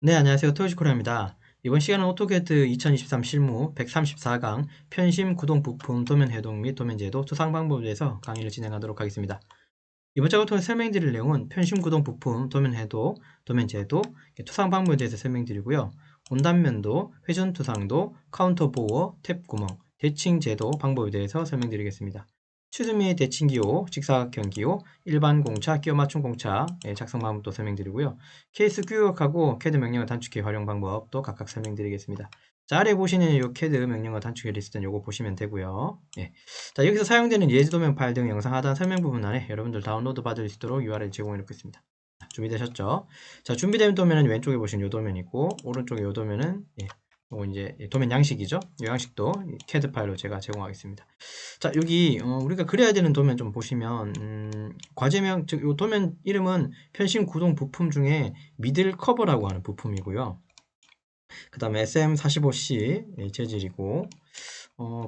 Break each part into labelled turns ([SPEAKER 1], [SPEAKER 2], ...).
[SPEAKER 1] 네, 안녕하세요. 토요시코리아입니다. 이번 시간은 오토캐드 2023 실무 134강 편심, 구동, 부품, 도면 해동 및 도면 제도, 투상 방법에 대해서 강의를 진행하도록 하겠습니다. 이번 작업을 통해 설명드릴 내용은 편심, 구동, 부품, 도면 해도, 도면 제도, 투상 방법에 대해서 설명드리고요. 온단면도, 회전 투상도, 카운터 보어, 탭 구멍, 대칭 제도 방법에 대해서 설명드리겠습니다. 추수 및 대칭 기호, 직사각형 기호, 일반 공차, 끼워 맞춤 공차 작성 방법도 설명드리고요. 케이스 규격하고 캐드 명령어 단축키 활용 방법도 각각 설명드리겠습니다. 자, 아래 보시는 이 캐드 명령어 단축키 리스트는 요거 보시면 되고요. 예. 자, 여기서 사용되는 예지도면 파일 등 영상 하단 설명 부분 안에 여러분들 다운로드 받을 수 있도록 URL 제공해 놓겠습니다. 준비되셨죠? 자, 준비된 도면은 왼쪽에 보시는 요 도면이고, 오른쪽에 요 도면은, 요거 이제 도면 양식이죠? 이 양식도 캐드 파일로 제가 제공하겠습니다. 자, 여기, 우리가 그려야 되는 도면 좀 보시면, 과제명, 즉, 요 도면 이름은 편심 구동 부품 중에 미들 커버라고 하는 부품이고요. 그 다음에 SM45C 재질이고,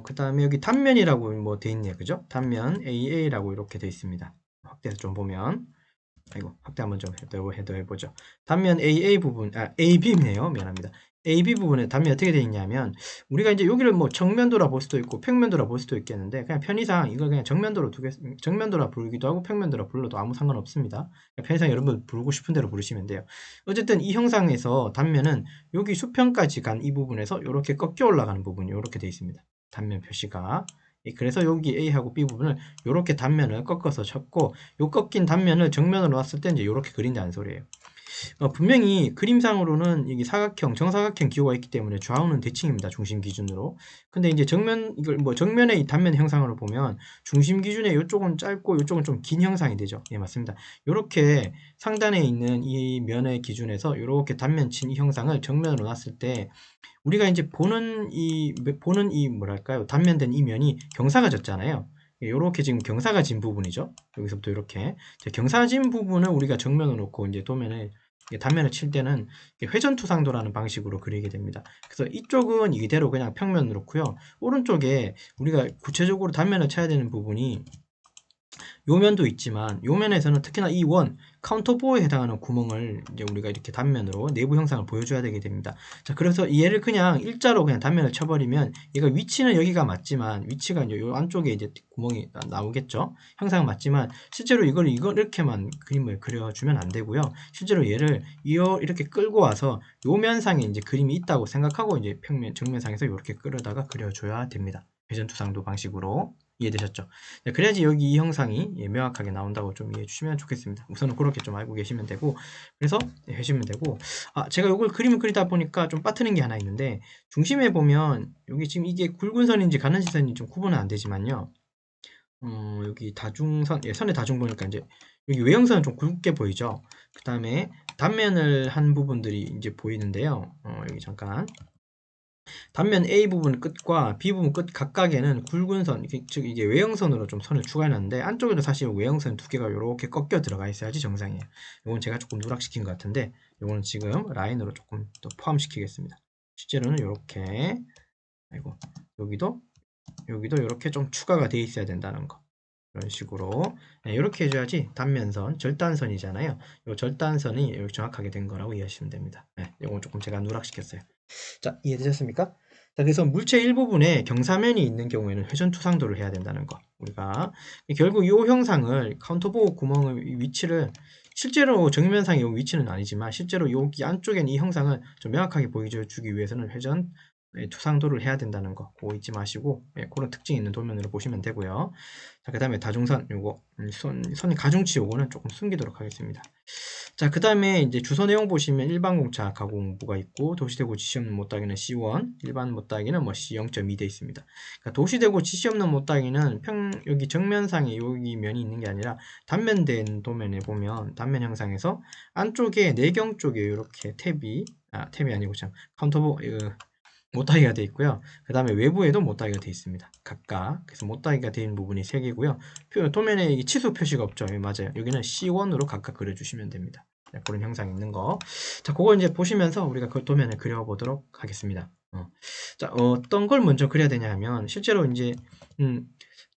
[SPEAKER 1] 그 다음에 여기 단면이라고 뭐 돼 있네요. 그죠? 단면 AA라고 이렇게 돼 있습니다. 확대해서 좀 보면, 아이고, 확대 한번 좀 해보죠. 단면 AA 부분, AB네요. 미안합니다. AB 부분에 단면이 어떻게 되어 있냐면, 우리가 이제 여기를 뭐 정면도라 볼 수도 있고, 평면도라 볼 수도 있겠는데, 그냥 편의상 이걸 그냥 정면도라 부르기도 하고, 평면도라 불러도 아무 상관없습니다. 편의상 여러분 부르고 싶은 대로 부르시면 돼요. 어쨌든 이 형상에서 단면은 여기 수평까지 간 이 부분에서 이렇게 꺾여 올라가는 부분이 이렇게 되어 있습니다. 단면 표시가. 그래서 여기 A하고 B 부분을 이렇게 단면을 꺾어서 쳤고, 요 꺾인 단면을 정면으로 놨을 때 이제 이렇게 그린다는 소리예요. 분명히 그림상으로는 이게 사각형, 정사각형 기호가 있기 때문에 좌우는 대칭입니다. 중심 기준으로. 근데 이제 이걸 뭐 정면의 이 단면 형상으로 보면 중심 기준에 이쪽은 짧고 이쪽은 좀 긴 형상이 되죠. 예, 맞습니다. 이렇게 상단에 있는 이 면의 기준에서 이렇게 단면 친 이 형상을 정면으로 놨을 때 우리가 이제 보는 이 뭐랄까요? 단면된 이 면이 경사가 졌잖아요. 요렇게 지금 경사가 진 부분이죠. 여기서부터 이렇게. 경사 진 부분을 우리가 정면으로 놓고 이제 단면을 칠 때는 회전투상도라는 방식으로 그리게 됩니다. 그래서 이쪽은 이대로 그냥 평면 놓고요. 오른쪽에 우리가 구체적으로 단면을 쳐야 되는 부분이 요 면도 있지만 요 면에서는 특히나 이 카운터보어에 해당하는 구멍을 이제 우리가 이렇게 단면으로 내부 형상을 보여줘야 되게 됩니다. 자, 그래서 얘를 그냥 일자로 그냥 단면을 쳐버리면 얘가 위치는 여기가 맞지만 위치가 이제 요 안쪽에 이제 구멍이 나오겠죠. 형상은 맞지만 실제로 이걸 이렇게만 그림을 그려주면 안 되고요. 실제로 얘를 이렇게 끌고 와서 요 면상에 이제 그림이 있다고 생각하고 이제 정면상에서 이렇게 끌어다가 그려줘야 됩니다. 회전투상도 방식으로. 이해되셨죠? 네, 그래야지 여기 이 형상이 명확하게 나온다고 좀 이해해 주시면 좋겠습니다. 우선은 그렇게 좀 알고 계시면 되고, 그래서 해주시면 되고, 제가 이걸 그림을 그리다 보니까 좀 빠뜨린 게 하나 있는데, 중심에 보면, 여기 지금 이게 굵은 선인지 가는 선인지 좀 구분은 안 되지만요, 여기 선의 다중 보니까 이제, 여기 외형선은 좀 굵게 보이죠? 그 다음에 단면을 한 부분들이 이제 보이는데요, 여기 잠깐. 단면 A 부분 끝과 B 부분 끝 각각에는 굵은 선, 즉 이게 외형선으로 좀 선을 추가해놨는데 안쪽에도 사실 외형선 두 개가 이렇게 꺾여 들어가 있어야지 정상이에요. 이건 제가 조금 누락시킨 것 같은데 이거는 지금 라인으로 조금 더 포함시키겠습니다. 실제로는 이렇게 아이고 여기도 이렇게 좀 추가가 돼 있어야 된다는 거. 이런 식으로 이렇게 해줘야지 단면선, 절단선이잖아요. 이 절단선이 이렇게 정확하게 된 거라고 이해하시면 됩니다. 이건 조금 제가 누락시켰어요. 자, 이해되셨습니까? 자, 그래서 물체 일부분에 경사면이 있는 경우에는 회전투상도를 해야 된다는 거. 우리가 결국 이 형상을 카운터보호 구멍의 위치를 실제로 정면상의 이 위치는 아니지만 실제로 여기 안쪽에는 이 형상을 좀 명확하게 보여주기 위해서는 회전 투상도를 해야 된다는 거 그거 잊지 마시고 그런 특징이 있는 도면으로 보시면 되고요. 자, 그 다음에 다중선 요거 선이 가중치 요거는 조금 숨기도록 하겠습니다. 자, 그 다음에 이제 주소 내용 보시면 일반 공차 가공부가 있고 도시대고 지시 없는 못따기는 C1, 일반 못따기는 뭐 C0.2 돼 있습니다. 그러니까 도시대고 지시 없는 못따기는 여기 정면상에 여기 면이 있는 게 아니라 단면된 도면에 보면 단면 형상에서 안쪽에 내경 쪽에 이렇게 탭이 아니고 참 카운터보 못따기가 되어 있고요. 그 다음에 외부에도 못따기가 되어 있습니다. 각각. 그래서 못따기가 되어 있는 부분이 3개고요. 도면에 치수 표시가 없죠. 맞아요. 여기는 C1으로 각각 그려주시면 됩니다. 그런 형상이 있는 거. 자, 그걸 이제 보시면서 우리가 그 도면을 그려보도록 하겠습니다. 자, 어떤 걸 먼저 그려야 되냐 하면, 실제로 이제,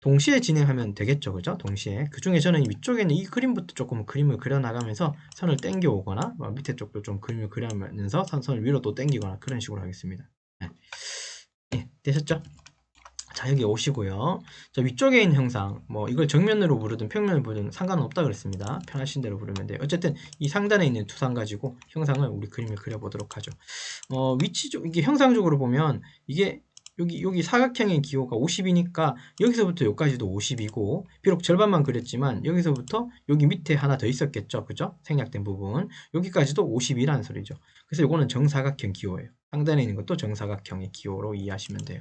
[SPEAKER 1] 동시에 진행하면 되겠죠. 그죠? 동시에. 그 중에 저는 위쪽에 있는 이 그림부터 조금 그림을 그려나가면서 선을 당겨 오거나 밑에 쪽도 좀 그림을 그려면서 선을 위로 또 당기거나 그런 식으로 하겠습니다. 네. 예, 되셨죠? 자, 여기 오시고요. 자, 위쪽에 있는 형상, 뭐 이걸 정면으로 부르든 평면으로 부르든 상관은 없다 그랬습니다. 편하신 대로 부르면 돼요. 어쨌든 이 상단에 있는 두상 가지고 형상을 우리 그림을 그려보도록 하죠. 위치적 이게 형상적으로 보면 이게 여기 사각형의 기호가 50이니까 여기서부터 여기까지도 50이고 비록 절반만 그렸지만 여기서부터 여기 밑에 하나 더 있었겠죠. 그죠? 생략된 부분 여기까지도 50이라는 소리죠. 그래서 이거는 정사각형 기호예요. 상단에 있는 것도 정사각형의 기호로 이해하시면 돼요.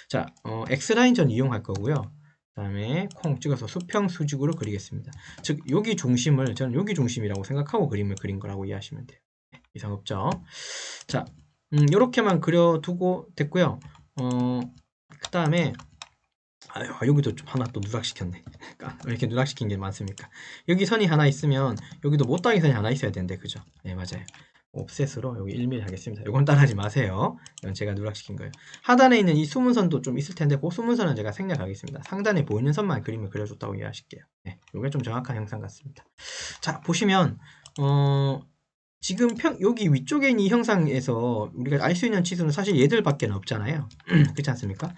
[SPEAKER 1] 자, X라인 전 이용할 거고요. 그 다음에 콩 찍어서 수평 수직으로 그리겠습니다. 즉 여기 중심을 저는 여기 중심이라고 생각하고 그림을 그린 거라고 이해하시면 돼요. 이상 없죠? 자, 요렇게만 그려두고 됐고요. 그 다음에 여기도 좀 하나 또 누락시켰네. 그러니까 왜 이렇게 누락시킨 게 많습니까? 여기 선이 하나 있으면 여기도 못다기 선이 하나 있어야 되는데 그죠? 네, 맞아요. 옵셋으로 여기 1mm 하겠습니다. 이건 따라하지 마세요. 이건 제가 누락시킨 거예요. 하단에 있는 이 숨은선도 좀 있을 텐데 그 숨은선은 제가 생략하겠습니다. 상단에 보이는 선만 그림을 그려줬다고 이해하실게요. 네, 이게 좀 정확한 형상 같습니다. 자, 보시면 지금 여기 위쪽에 있는 이 형상에서 우리가 알 수 있는 치수는 사실 얘들밖에 없잖아요. 그렇지 않습니까?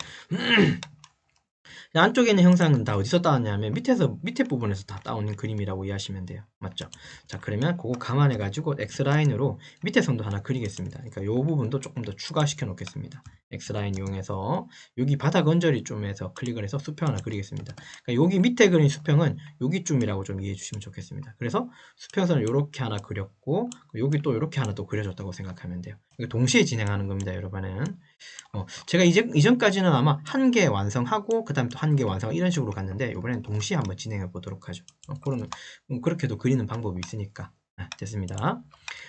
[SPEAKER 1] 안쪽에 있는 형상은 다 어디서 따왔냐면 밑에 부분에서 다 따오는 그림이라고 이해하시면 돼요. 맞죠? 자, 그러면 그거 감안해 가지고 X라인으로 밑에 선도 하나 그리겠습니다. 그러니까 이 부분도 조금 더 추가시켜 놓겠습니다. X라인 이용해서 여기 바닥 언저리 쪽에서 클릭을 해서 수평 하나 그리겠습니다. 그러니까 여기 밑에 그린 수평은 여기쯤이라고 좀 이해해 주시면 좋겠습니다. 그래서 수평선을 이렇게 하나 그렸고 여기 또 이렇게 하나 또 그려줬다고 생각하면 돼요. 동시에 진행하는 겁니다, 여러분은. 제가 이전까지는 아마 한 개 완성하고 그 다음에 또 한 개 완성 이런 식으로 갔는데 이번에는 동시에 한번 진행해 보도록 하죠. 그러면 그렇게도 그리는 방법이 있으니까. 됐습니다.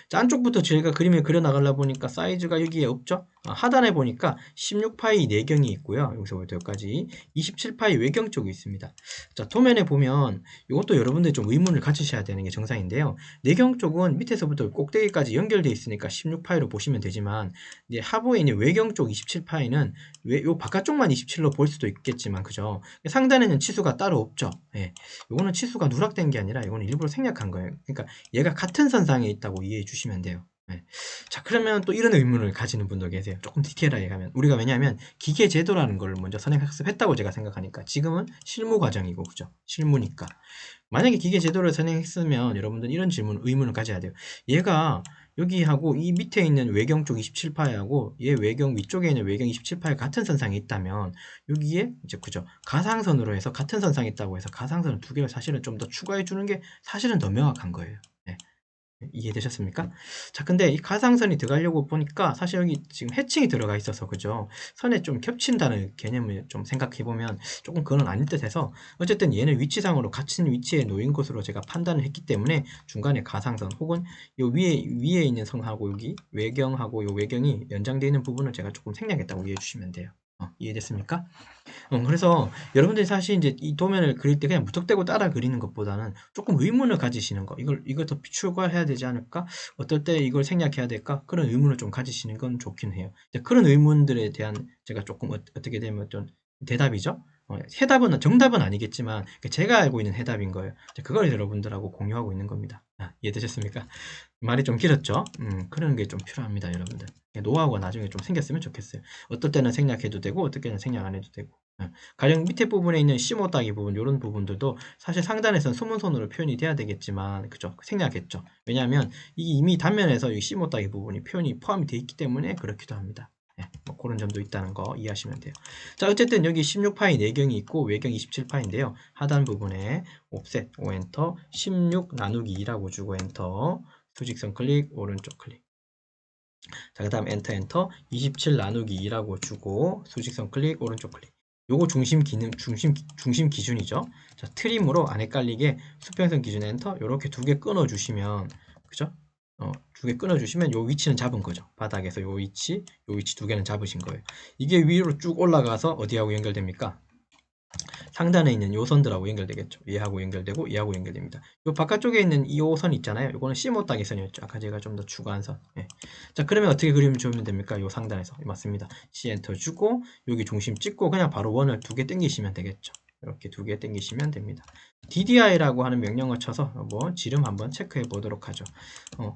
[SPEAKER 1] 자, 안쪽부터 저희가 그림을 그려 나가려 보니까 사이즈가 여기에 없죠? 하단에 보니까 16파이 내경이 있고요. 여기서부터 여기까지 27파이 외경 쪽이 있습니다. 자, 도면에 보면 이것도 여러분들이 좀 의문을 가지셔야 되는 게 정상인데요. 내경 쪽은 밑에서부터 꼭대기까지 연결되어 있으니까 16파이로 보시면 되지만 이제 하부에 있는 외경 쪽 27파이는 요 바깥쪽만 27로 볼 수도 있겠지만 그죠? 상단에는 치수가 따로 없죠. 예. 요거는 치수가 누락된 게 아니라 이거는 일부러 생략한 거예요. 그러니까 얘가 같은 선상에 있다고 이해해 주시면 돼요. 네. 자, 그러면 또 이런 의문을 가지는 분도 계세요. 조금 디테일하게 가면 우리가 왜냐하면 기계 제도라는 걸 먼저 선행학습했다고 제가 생각하니까 지금은 실무 과정이고 그죠? 실무니까 만약에 기계 제도를 선행했으면 여러분들은 이런 의문을 가져야 돼요. 얘가 여기하고 이 밑에 있는 외경 쪽 27파이하고 얘 외경 위쪽에 있는 외경 27파이 같은 선상에 있다면 여기에 이제 그죠? 가상선으로 해서 같은 선상에 있다고 해서 가상선을 두 개를 사실은 좀 더 추가해 주는 게 사실은 더 명확한 거예요. 네. 이해되셨습니까? 자, 근데 이 가상선이 들어가려고 보니까 사실 여기 지금 해칭이 들어가 있어서 그죠? 선에 좀 겹친다는 개념을 좀 생각해 보면 조금 그건 아닐 듯해서 어쨌든 얘는 위치상으로 같은 위치에 놓인 것으로 제가 판단을 했기 때문에 중간에 가상선 혹은 요 위에 있는 선하고 여기 외경하고 요 외경이 연장되어 있는 부분을 제가 조금 생략했다고 이해해 주시면 돼요. 이해됐습니까? 그래서 여러분들이 사실 이제 이 도면을 그릴 때 그냥 무턱대고 따라 그리는 것보다는 조금 의문을 가지시는 거, 이걸 더 추가해야 되지 않을까? 어떨 때 이걸 생략해야 될까? 그런 의문을 좀 가지시는 건 좋긴 해요. 그런 의문들에 대한 제가 조금 어떻게 되면 좀 대답이죠? 해답은 정답은 아니겠지만 제가 알고 있는 해답인 거예요. 그걸 여러분들하고 공유하고 있는 겁니다. 이해되셨습니까? 말이 좀 길었죠? 그런 게 좀 필요합니다, 여러분들. 노하우가 나중에 좀 생겼으면 좋겠어요. 어떨 때는 생략해도 되고, 어떨 때는 생략 안 해도 되고. 가령 밑에 부분에 있는 심호 따기 부분, 이런 부분들도 사실 상단에서는 소문선으로 표현이 돼야 되겠지만, 그죠? 생략했죠. 왜냐하면 이미 단면에서 이 심호 따기 부분이 표현이 포함이 되어 있기 때문에 그렇기도 합니다. 뭐 그런 점도 있다는 거 이해하시면 돼요. 자, 어쨌든 여기 16파이 내경이 있고 외경 27파인데요. 하단 부분에 옵셋, 엔터, 16 나누기 2라고 주고 엔터, 수직선 클릭, 오른쪽 클릭. 자, 그 다음 엔터 27 나누기 2라고 주고 수직선 클릭, 오른쪽 클릭. 요거 중심 기준이죠. 자, 트림으로 안 헷갈리게 수평선 기준 엔터 요렇게 두 개 끊어 주시면 그죠? 두 개 끊어 주시면 요 위치는 잡은 거죠. 바닥에서 요 위치 두 개는 잡으신 거예요. 이게 위로 쭉 올라가서 어디하고 연결됩니까? 상단에 있는 요 선들하고 연결되겠죠. 얘하고 연결되고 얘하고 연결됩니다. 요 바깥쪽에 있는 이 선 있잖아요. 요거는 C5 선이었죠. 아까 제가 좀 더 추가한 선. 자, 그러면 어떻게 그림을 주면 됩니까? 요 상단에서. 맞습니다. C 엔터 주고 여기 중심 찍고 그냥 바로 원을 두 개 당기시면 되겠죠. 이렇게 두 개 당기시면 됩니다. DDI라고 하는 명령어 쳐서 뭐 지름 한번 체크해 보도록 하죠.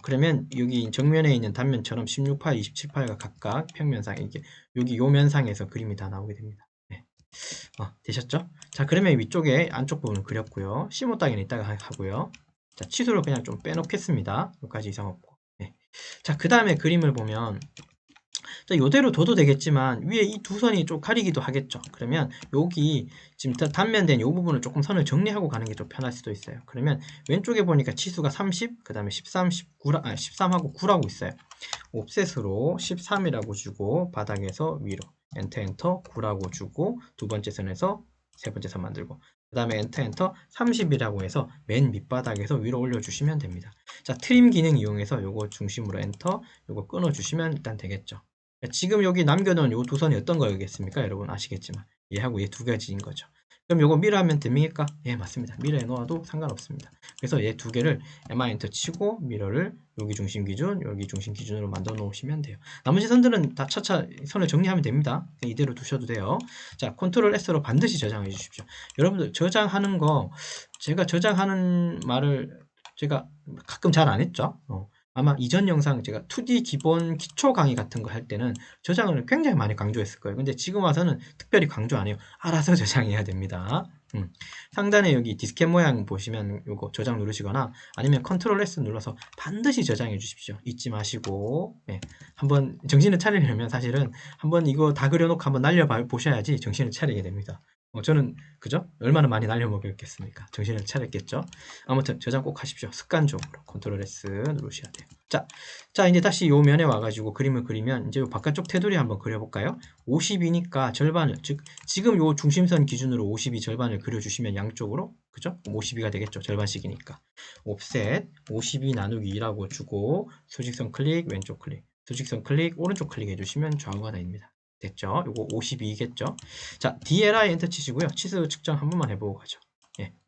[SPEAKER 1] 그러면 여기 정면에 있는 단면처럼 16파, 27파가 각각 평면상 이게 여기 요 면상에서 그림이 다 나오게 됩니다. 네. 되셨죠? 자, 그러면 위쪽에 안쪽 부분을 그렸고요. 시모 따기는 이따가 하고요. 자, 치수를 그냥 좀 빼놓겠습니다. 여기까지 이상 없고. 네. 자, 그 다음에 그림을 보면 자, 요대로 둬도 되겠지만 위에 이 두 선이 좀 가리기도 하겠죠. 그러면 여기 지금 단면된 이 부분을 조금 선을 정리하고 가는 게 좀 편할 수도 있어요. 그러면 왼쪽에 보니까 치수가 30, 그 다음에 13, 19, 13하고 9라고 있어요. 옵셋으로 13이라고 주고 바닥에서 위로 엔터 9라고 주고 두 번째 선에서 세 번째 선 만들고 그 다음에 엔터 30이라고 해서 맨 밑바닥에서 위로 올려주시면 됩니다. 자, 트림 기능 이용해서 요거 중심으로 엔터 요거 끊어주시면 일단 되겠죠. 지금 여기 남겨놓은 요 두 선이 어떤 거겠습니까? 여러분 아시겠지만 얘하고 얘 두 가지인 거죠. 그럼 요거 미러하면 됩니까? 예, 맞습니다. 미러에 놓아도 상관없습니다. 그래서 얘 두 개를 엔터 치고 미러를 여기 중심 기준, 여기 중심 기준으로 만들어 놓으시면 돼요. 나머지 선들은 다 차차 선을 정리하면 됩니다. 이대로 두셔도 돼요. 자, 컨트롤 S로 반드시 저장해 주십시오. 여러분들 저장하는 거 제가 저장하는 말을 제가 가끔 잘 안 했죠. 아마 이전 영상 제가 2D 기본 기초 강의 같은 거 할 때는 저장을 굉장히 많이 강조했을 거예요. 근데 지금 와서는 특별히 강조 안 해요. 알아서 저장해야 됩니다. 상단에 여기 디스켓 모양 보시면 요거 저장 누르시거나 아니면 컨트롤 S 눌러서 반드시 저장해 주십시오. 잊지 마시고 한번 정신을 차리려면 사실은 한번 이거 다 그려놓고 한번 날려보셔야지 정신을 차리게 됩니다. 저는 그죠? 얼마나 많이 날려먹였겠습니까? 정신을 차렸겠죠? 아무튼 저장 꼭 하십시오. 습관적으로 컨트롤 S 누르셔야 돼요. 자 이제 다시 요 면에 와가지고 그림을 그리면 이제 요 바깥쪽 테두리 한번 그려볼까요? 50이니까 절반을 즉 지금 요 중심선 기준으로 52 절반을 그려주시면 양쪽으로 그죠? 52가 되겠죠. 절반씩이니까 옵셋 52 나누기 2라고 주고 수직선 클릭 왼쪽 클릭 수직선 클릭 오른쪽 클릭 해주시면 좌우가 됩니다. 됐죠? 요거 52겠죠? 자, DLI 엔터 치시고요. 치수 측정 한 번만 해보고 가죠.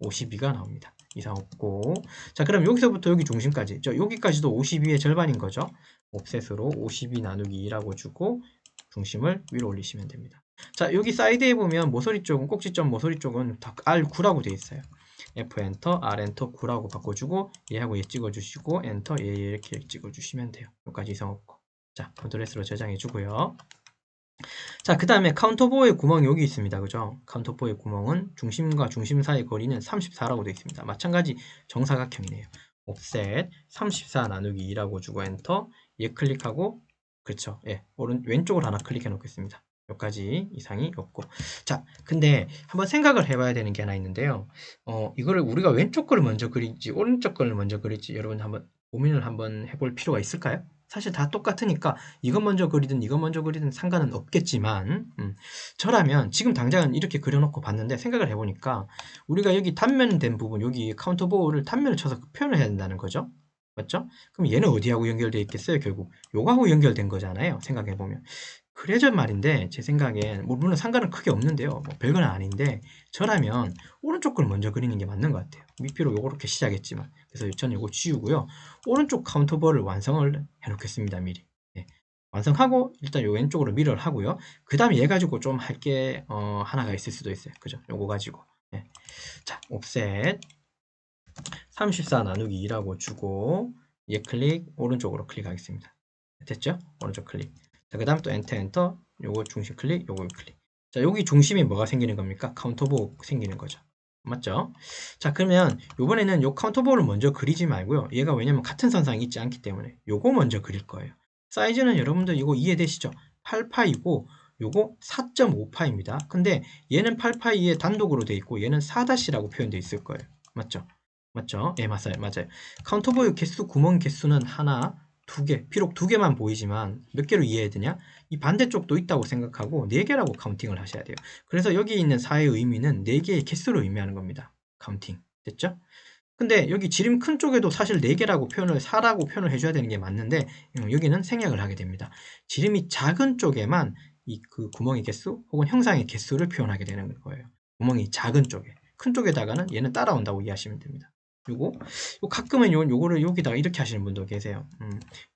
[SPEAKER 1] 52가 나옵니다. 이상 없고. 자, 그럼 여기서부터 여기 중심까지. 여기까지도 52의 절반인 거죠. 옵셋으로 52 나누기 2라고 주고 중심을 위로 올리시면 됩니다. 자, 여기 사이드에 보면 모서리 쪽은 꼭지점 모서리 쪽은 다 R9라고 되어 있어요. F 엔터, R 엔터 9라고 바꿔주고 얘하고 얘 찍어주시고 엔터 얘 이렇게 찍어주시면 돼요. 여기까지 이상 없고. 자, 컨트롤 S로 저장해주고요. 자, 그 다음에 카운터보의 구멍이 여기 있습니다. 그죠? 카운터보의 구멍은 중심과 중심 사이 거리는 34라고 되어 있습니다. 마찬가지 정사각형이네요. 옵셋 34 나누기 2라고 주고 엔터 얘 클릭하고 그렇죠. 왼쪽으로 하나 클릭해 놓겠습니다. 여기까지 이상이 없고. 자, 근데 한번 생각을 해봐야 되는 게 하나 있는데요. 이거를 우리가 왼쪽 거를 먼저 그릴지 오른쪽 거를 먼저 그릴지 여러분 한번 고민을 한번 해볼 필요가 있을까요? 사실 다 똑같으니까 이것 먼저 그리든 이것 먼저 그리든 상관은 없겠지만 저라면 지금 당장은 이렇게 그려놓고 봤는데 생각을 해보니까 우리가 여기 단면된 부분 여기 카운터보를 단면을 쳐서 표현을 해야 된다는 거죠. 맞죠? 그럼 얘는 어디하고 연결되어 있겠어요? 결국 요거하고 연결된 거잖아요. 생각해보면 그래서 말인데 제 생각엔 물론 상관은 크게 없는데요. 뭐 별건 아닌데 저라면 오른쪽 걸 먼저 그리는 게 맞는 것 같아요. 밑으로 요렇게 시작했지만 그래서 저는 요거 지우고요. 오른쪽 카운터볼을 완성을 해놓겠습니다. 미리. 완성하고 일단 요 왼쪽으로 미러를 하고요. 그 다음에 얘 가지고 좀 할 게 하나가 있을 수도 있어요. 그죠? 요거 가지고. 자, 옵셋 34 나누기 2라고 주고 얘 클릭 오른쪽으로 클릭하겠습니다. 됐죠? 오른쪽 클릭. 자, 그 다음 또 엔터 요거 중심 클릭 요거 클릭. 자, 여기 중심이 뭐가 생기는 겁니까? 카운터보 생기는 거죠. 맞죠? 자, 그러면 요번에는 요 카운터볼을 먼저 그리지 말고요. 얘가 왜냐면 같은 선상이 있지 않기 때문에 요거 먼저 그릴 거예요. 사이즈는 여러분들 이거 이해되시죠? 8파이고 요거 4.5파입니다. 근데 얘는 8파이에 단독으로 돼 있고 얘는 4-라고 표현되어 있을 거예요. 맞죠? 맞죠? 예, 맞아요. 카운터볼 개수, 구멍 개수는 하나, 두 개, 비록 두 개만 보이지만 몇 개로 이해해야 되냐? 이 반대쪽도 있다고 생각하고 네 개라고 카운팅을 하셔야 돼요. 그래서 여기 있는 4의 의미는 네 개의 개수로 의미하는 겁니다. 카운팅. 됐죠? 근데 여기 지름 큰 쪽에도 사실 4개라고 표현을 4라고 표현을 해줘야 되는 게 맞는데 여기는 생략을 하게 됩니다. 지름이 작은 쪽에만 이 그 구멍의 개수 혹은 형상의 개수를 표현하게 되는 거예요. 구멍이 작은 쪽에 큰 쪽에다가는 얘는 따라온다고 이해하시면 됩니다. 요거 가끔은 요거를 여기다가 이렇게 하시는 분도 계세요.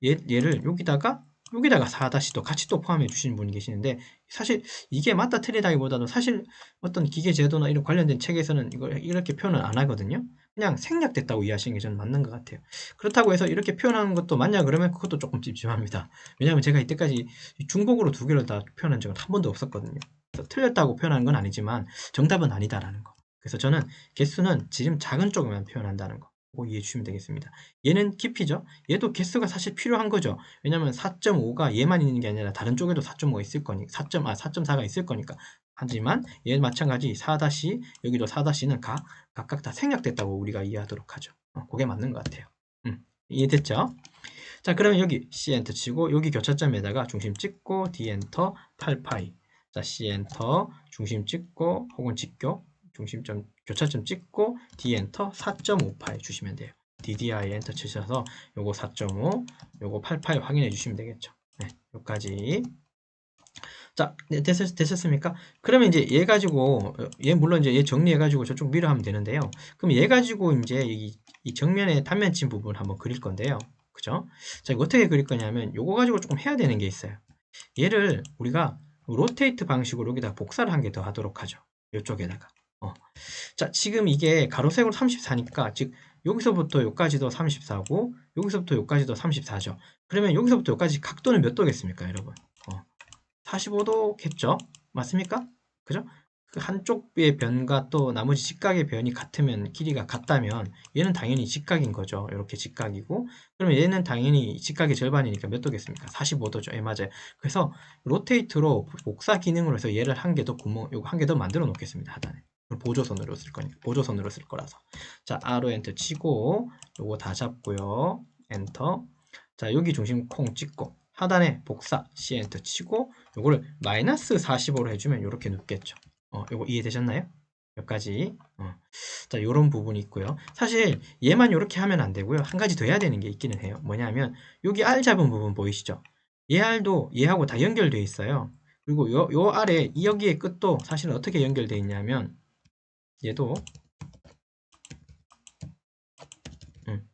[SPEAKER 1] 얘를 여기다가 여기다가 4-도 같이 또 포함해 주시는 분이 계시는데 사실 이게 맞다 틀리다기보다도 사실 어떤 기계 제도나 이런 관련된 책에서는 이걸 이렇게 표현을 안 하거든요. 그냥 생략됐다고 이해하시는 게 저는 맞는 것 같아요. 그렇다고 해서 이렇게 표현하는 것도 맞냐 그러면 그것도 조금 찝찝합니다. 왜냐하면 제가 이때까지 중복으로 두 개를 다 표현한 적은 한 번도 없었거든요. 그래서 틀렸다고 표현하는 건 아니지만 정답은 아니다라는 거. 그래서 저는 개수는 지름 작은 쪽에만 표현한다는 거. 그거 이해해 주시면 되겠습니다. 얘는 깊이죠. 얘도 개수가 사실 필요한 거죠. 왜냐면 4.5가 얘만 있는 게 아니라 다른 쪽에도 4.5가 있을 거니까 4.4가 있을 거니까. 하지만 얘 마찬가지 4 여기도 4-는 각각 다 생략됐다고 우리가 이해하도록 하죠. 그게 맞는 것 같아요. 이해됐죠? 자, 그러면 여기 C 엔터 치고 여기 교차점에다가 중심 찍고 D 엔터 8파이. 자, C 엔터 중심 찍고 혹은 직교 중심점 교차점 찍고 D 엔터 4.5파이 주시면 돼요. DDI 엔터 치셔서 요거 4.5, 요거 8파이 확인해 주시면 되겠죠. 네, 여기까지. 자, 네, 되셨습니까? 그러면 이제 얘 가지고, 얘 물론 이제 얘 정리해가지고 저쪽 밀어 하면 되는데요. 그럼 얘 가지고 이제 이 정면에 단면 친 부분을 한번 그릴 건데요. 그죠? 자, 이거 어떻게 그릴 거냐면 요거 가지고 조금 해야 되는 게 있어요. 얘를 우리가 로테이트 방식으로 여기다 복사를 한 개 더 하도록 하죠. 요쪽에다가. 자, 지금 이게 가로세로 34니까, 즉, 여기서부터 여기까지도 34고, 여기서부터 여기까지도 34죠. 그러면 여기서부터 여기까지 각도는 몇 도겠습니까, 여러분? 45도겠죠? 맞습니까? 그죠? 그 한쪽의 변과 또 나머지 직각의 변이 같으면 길이가 같다면 얘는 당연히 직각인 거죠. 이렇게 직각이고 그러면 얘는 당연히 직각의 절반이니까 몇 도겠습니까? 45도죠. 예, 맞아요. 그래서 로테이트로 복사 기능으로 해서 얘를 한 개 더 구멍 요거 한 개 더 만들어 놓겠습니다. 하단에. 보조선으로 쓸 거니까 보조선으로 쓸 거라서. 자, R로 엔터 치고 요거 다 잡고요. 엔터. 자, 여기 중심 콩 찍고 하단에 복사 C 엔터 치고 요거를 마이너스 45로 해주면 이렇게 눕겠죠. 요거 이해되셨나요? 여기까지. 자, 요런 부분이 있고요. 사실 얘만 이렇게 하면 안 되고요. 한 가지 더 해야 되는 게 있기는 해요. 뭐냐면 여기 R 잡은 부분 보이시죠? 얘 R도 얘하고 다 연결되어 있어요. 그리고 요 아래 여기의 끝도 사실은 어떻게 연결되어 있냐면 얘도 음,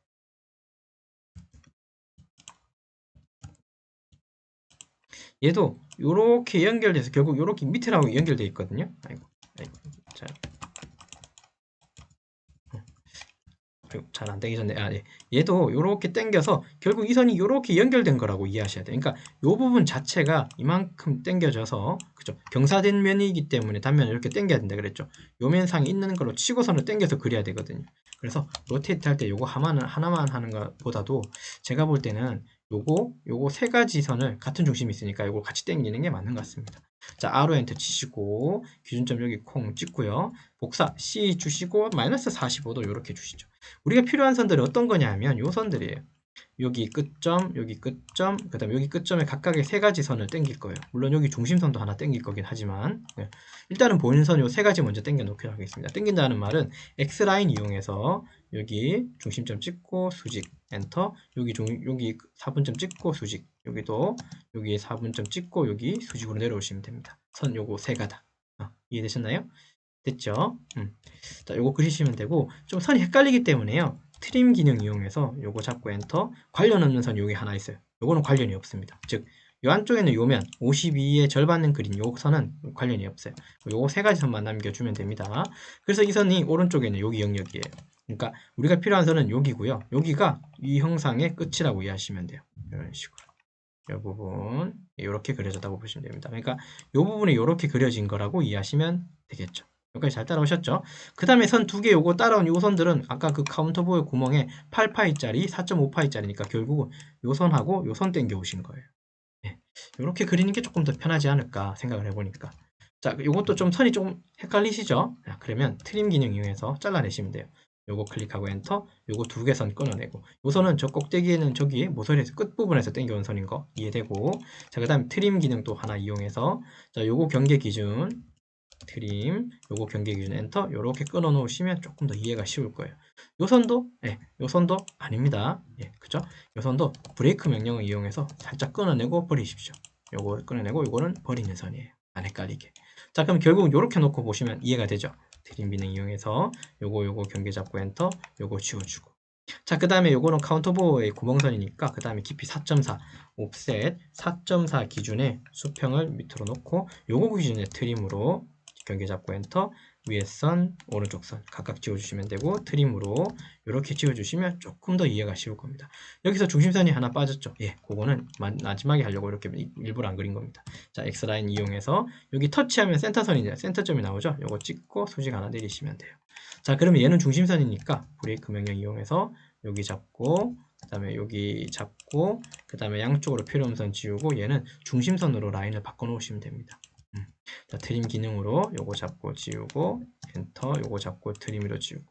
[SPEAKER 1] 얘도 요렇게 연결돼서 결국 요렇게 밑에라고 연결되어 있거든요. 아이고, 자, 잘 안 당기셨네. 예. 얘도 이렇게 당겨서 결국 이 선이 이렇게 연결된 거라고 이해하셔야 돼요. 그러니까 이 부분 자체가 이만큼 당겨져서 그죠? 경사된 면이기 때문에 단면을 이렇게 당겨야 된다 그랬죠. 요 면상에 있는 걸로 치고선을 당겨서 그려야 되거든요. 그래서 로테이트 할 때 요거 하나만 하는 것보다도 제가 볼 때는 요거 세 가지 선을 같은 중심이 있으니까 요걸 같이 당기는 게 맞는 것 같습니다. 자, R로 엔터 치시고 기준점 여기 콩 찍고요. 복사 C 주시고 마이너스 45도 이렇게 주시죠. 우리가 필요한 선들은 어떤 거냐 하면 요 선들이에요. 여기 끝점, 여기 끝점, 그 다음에 여기 끝점에 각각의 세 가지 선을 땡길 거예요. 물론 여기 중심선도 하나 땡길 거긴 하지만 일단은 보이는 선 요 세 가지 먼저 땡겨 놓기로 하겠습니다. 땡긴다는 말은 X라인 이용해서 여기 중심점 찍고 수직 엔터 여기 4분점 찍고 수직 여기도 여기 4분점 찍고 여기 수직으로 내려오시면 됩니다. 선 요거 세 가닥 이해되셨나요? 됐죠? 자, 요거 그리시면 되고 좀 선이 헷갈리기 때문에요. 트림 기능 이용해서 요거 잡고 엔터 관련 없는 선이 여기 하나 있어요. 요거는 관련이 없습니다. 즉, 요 안쪽에는 요면 52의 절반은 그린 요 선은 관련이 없어요. 요거 세 가지 선만 남겨주면 됩니다. 그래서 이 선이 오른쪽에는 여기 영역이에요. 그러니까 우리가 필요한 선은 여기고요. 여기가 이 형상의 끝이라고 이해하시면 돼요. 이런 식으로. 이 부분 이렇게 그려졌다고 보시면 됩니다. 그러니까 이 부분이 이렇게 그려진 거라고 이해하시면 되겠죠. 여기까지 잘 따라오셨죠? 그 다음에 선 두 개 요거 따라온 요 선들은 아까 그 카운터보의 구멍에 8파이짜리 4.5파이짜리니까 결국은 요 선하고 요 선 땡겨 오신 거예요. 네. 이렇게 그리는 게 조금 더 편하지 않을까 생각을 해보니까. 자, 요것도 좀 선이 좀 헷갈리시죠? 자, 그러면 트림 기능 이용해서 잘라내시면 돼요. 요거 클릭하고 엔터, 요거 두 개 선 끊어내고, 요 선은 저 꼭대기에는 저기 모서리에서 끝부분에서 당겨온 선인 거 이해되고, 자, 그 다음 트림 기능 또 하나 이용해서, 자, 요거 경계 기준, 트림, 요거 경계 기준 엔터, 요렇게 끊어 놓으시면 조금 더 이해가 쉬울 거예요. 요 선도, 요 선도 아닙니다. 그죠? 요 선도 브레이크 명령을 이용해서 살짝 끊어내고 버리십시오. 요거 끊어내고, 요거는 버리는 선이에요. 안 헷갈리게. 자, 그럼 결국 요렇게 놓고 보시면 이해가 되죠? 트림 기능 이용해서 요거 경계 잡고 엔터, 요거 지워주고 자, 그 다음에 요거는 카운터보어의 구멍선이니까 그 다음에 깊이 4.4 옵셋 4.4 기준의 수평을 밑으로 놓고 요거 기준의 트림으로 경계 잡고 엔터, 위에 선, 오른쪽 선 각각 지워주시면 되고, 트림으로 이렇게 지워주시면 조금 더 이해가 쉬울 겁니다. 여기서 중심선이 하나 빠졌죠. 예, 그거는 마지막에 하려고 이렇게 일부러 안 그린 겁니다. 자, X라인 이용해서 여기 터치하면 센터선이죠. 센터점이 나오죠. 요거 찍고 수직 하나 내리시면 돼요. 자, 그러면 얘는 중심선이니까 브레이크 명령 이용해서 여기 잡고, 그 다음에 여기 잡고, 그 다음에 양쪽으로 필요 없는 선 지우고, 얘는 중심선으로 라인을 바꿔 놓으시면 됩니다. 자, 트림 기능으로 요거 잡고 지우고 엔터, 요거 잡고 트림으로 지우고,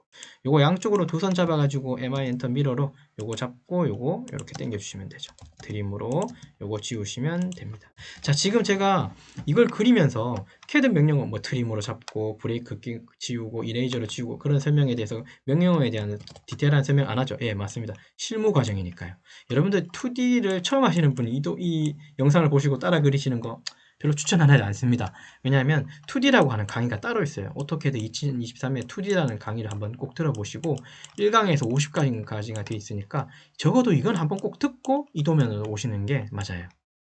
[SPEAKER 1] 요거 양쪽으로 두 선 잡아가지고 MI 엔터 미러로 요거 잡고 요거 이렇게 당겨 주시면 되죠. 트림으로 요거 지우시면 됩니다. 자, 지금 제가 이걸 그리면서 캐드 명령어 뭐 트림으로 잡고 브레이크 지우고 이레이저로 지우고 그런 설명에 대해서 명령어에 대한 디테일한 설명 안 하죠. 예, 맞습니다. 실무 과정이니까요. 여러분들 2D를 처음 하시는 분이 이 영상을 보시고 따라 그리시는 거 별로 추천하지 않습니다. 왜냐하면 2D라고 하는 강의가 따로 있어요. 오토캐드 2023에 2D라는 강의를 한번 꼭 들어보시고 1강에서 50까지가 되어 있으니까 적어도 이건 한번 꼭 듣고 이 도면으로 오시는 게 맞아요.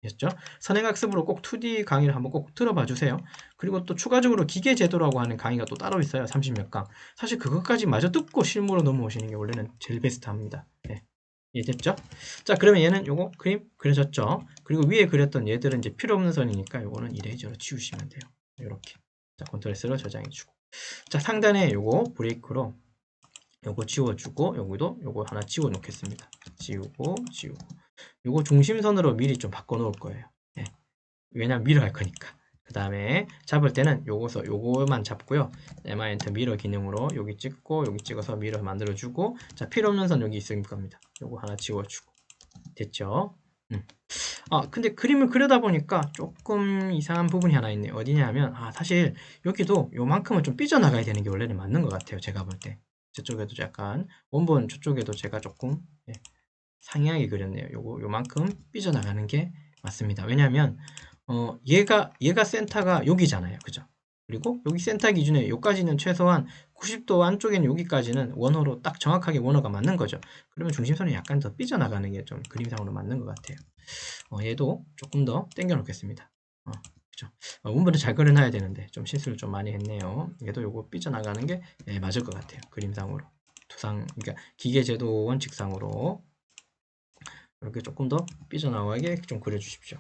[SPEAKER 1] 됐죠? 선행학습으로 꼭 2D 강의를 한번 꼭 들어봐 주세요. 그리고 또 추가적으로 기계제도라고 하는 강의가 또 따로 있어요. 30몇 강. 사실 그것까지 마저 듣고 실무로 넘어오시는 게 원래는 제일 베스트합니다. 네. 이해됐죠? 자, 그러면 얘는 요거 그림 그려졌죠? 그리고 위에 그렸던 얘들은 이제 필요 없는 선이니까 요거는 이레이저로 지우시면 돼요. 요렇게. 자, 컨트롤 S로 저장해주고. 자, 상단에 요거 브레이크로 요거 지워주고, 여기도 요거 하나 지워 놓겠습니다. 지우고, 지우고. 요거 중심선으로 미리 좀 바꿔 놓을 거예요. 네. 왜냐면 미러 할 거니까. 그 다음에 잡을 때는 요거만 잡고요. MI 엔터 미러 기능으로 여기 찍고 여기 찍어서 미러 만들어주고, 자, 필요 없는 선 여기 있을 겁니다. 요거 하나 지워주고. 됐죠? 근데 그림을 그려다 보니까 조금 이상한 부분이 하나 있네요. 어디냐 하면, 사실 여기도 요만큼은 좀 삐져나가야 되는 게 원래는 맞는 것 같아요. 제가 볼 때. 저쪽에도 약간, 원본 저쪽에도 제가 조금 상이하게 그렸네요. 요만큼 삐져나가는 게 맞습니다. 왜냐하면 얘가 센터가 여기잖아요. 그죠? 그리고 여기 센터 기준에 여기까지는 최소한 90도 안쪽에는 여기까지는 원호로 딱 정확하게 원호가 맞는 거죠. 그러면 중심선이 약간 더 삐져나가는 게 좀 그림상으로 맞는 것 같아요. 얘도 조금 더 당겨 놓겠습니다. 그죠? 원본을 잘 그려놔야 되는데 좀 실수를 좀 많이 했네요. 얘도 요거 삐져나가는 게 맞을 것 같아요. 그림상으로. 그러니까 기계제도 원칙상으로 이렇게 조금 더 삐져나가게 좀 그려주십시오.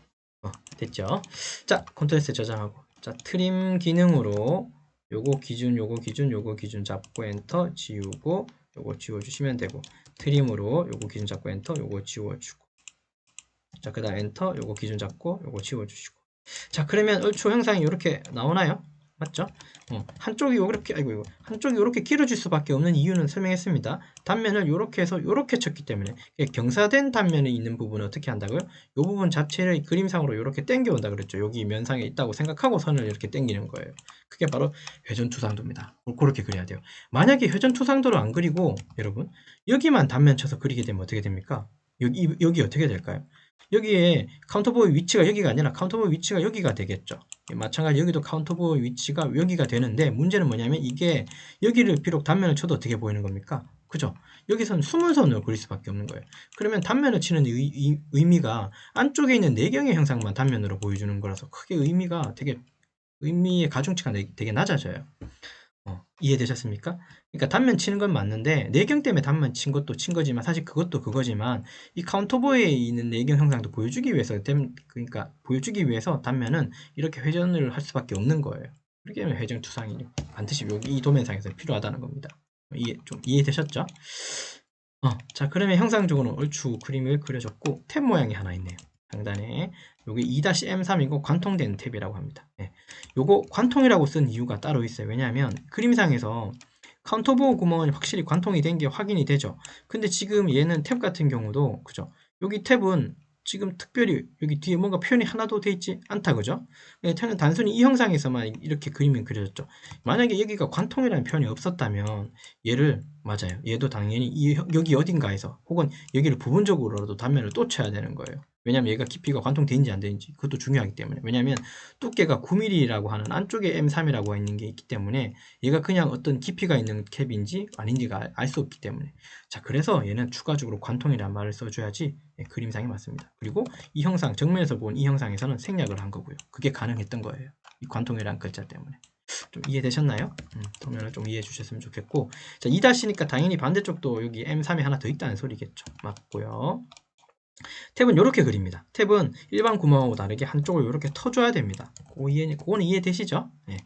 [SPEAKER 1] 됐죠? 자, 컨트롤 S 저장하고, 자, 트림 기능으로 요거 기준 잡고 엔터 지우고, 요거 지워주시면 되고, 트림으로 요거 기준 잡고 엔터, 요거 지워주고, 자, 그 다음 엔터, 요거 기준 잡고, 요거 지워주시고. 자, 그러면 얼추 형상이 이렇게 나오나요? 맞죠? 한쪽이 이렇게 길어질 수밖에 없는 이유는 설명했습니다. 단면을 이렇게 해서 이렇게 쳤기 때문에, 경사된 단면에 있는 부분은 어떻게 한다고요? 이 부분 자체를 그림상으로 이렇게 당겨온다 그랬죠. 여기 면상에 있다고 생각하고 선을 이렇게 당기는 거예요. 그게 바로 회전투상도입니다. 그렇게 그려야 돼요. 만약에 회전투상도를 안 그리고 여러분 여기만 단면 쳐서 그리게 되면 어떻게 됩니까? 여기 어떻게 될까요? 여기에 카운터보의 위치가 여기가 아니라 카운터보의 위치가 여기가 되겠죠. 마찬가지 여기도 카운터보의 위치가 여기가 되는데, 문제는 뭐냐면 이게 여기를 비록 단면을 쳐도 어떻게 보이는 겁니까? 그죠? 여기서는 숨은 선으로 그릴 수밖에 없는 거예요. 그러면 단면을 치는 의미가 안쪽에 있는 내경의 형상만 단면으로 보여주는 거라서 크게 의미의 가중치가 되게 낮아져요. 이해되셨습니까? 그러니까 단면 치는 건 맞는데 내경 때문에 단면 친 것도 친 거지만, 사실 그것도 그거지만 이 카운터보에 있는 내경 형상도 보여주기 위해서 단면은 이렇게 회전을 할 수밖에 없는 거예요. 그렇기 때문에 회전 투상이 반드시 여기 이 도면상에서 필요하다는 겁니다. 좀 이해되셨죠? 자, 그러면 형상적으로 얼추 그림을 그려줬고, 탭 모양이 하나 있네요. 상단에 여기 2-M3이고 관통된 탭이라고 합니다. 요거 관통이라고 쓴 이유가 따로 있어요. 왜냐하면 그림상에서 카운터보어 구멍은 확실히 관통이 된 게 확인이 되죠. 근데 지금 얘는 탭 같은 경우도, 그죠? 여기 탭은 지금 특별히 여기 뒤에 뭔가 표현이 하나도 돼 있지 않다, 그죠? 탭은 단순히 이 형상에서만 이렇게 그림이 그려졌죠. 만약에 여기가 관통이라는 표현이 없었다면 얘를 맞아요. 얘도 당연히 여기 어딘가에서 혹은 여기를 부분적으로라도 단면을 또 쳐야 되는 거예요. 왜냐면 얘가 깊이가 관통되는지 안 되는지 그것도 중요하기 때문에. 왜냐면 두께가 9mm라고 하는 안쪽에 M3이라고 있는 게 있기 때문에 얘가 그냥 어떤 깊이가 있는 캡인지 아닌지가 알 수 없기 때문에. 자, 그래서 얘는 추가적으로 관통이라는 말을 써줘야지 그림상이 맞습니다. 그리고 이 형상, 정면에서 본 이 형상에서는 생략을 한 거고요. 그게 가능했던 거예요. 이 관통이라는 글자 때문에. 좀 이해되셨나요? 도면을 좀 이해해 주셨으면 좋겠고, 자, 2-니까 당연히 반대쪽도 여기 M3이 하나 더 있다는 소리겠죠. 맞고요. 탭은 이렇게 그립니다. 탭은 일반 구멍하고 다르게 한쪽을 이렇게 터줘야 됩니다. 그거는 이해되시죠? 네.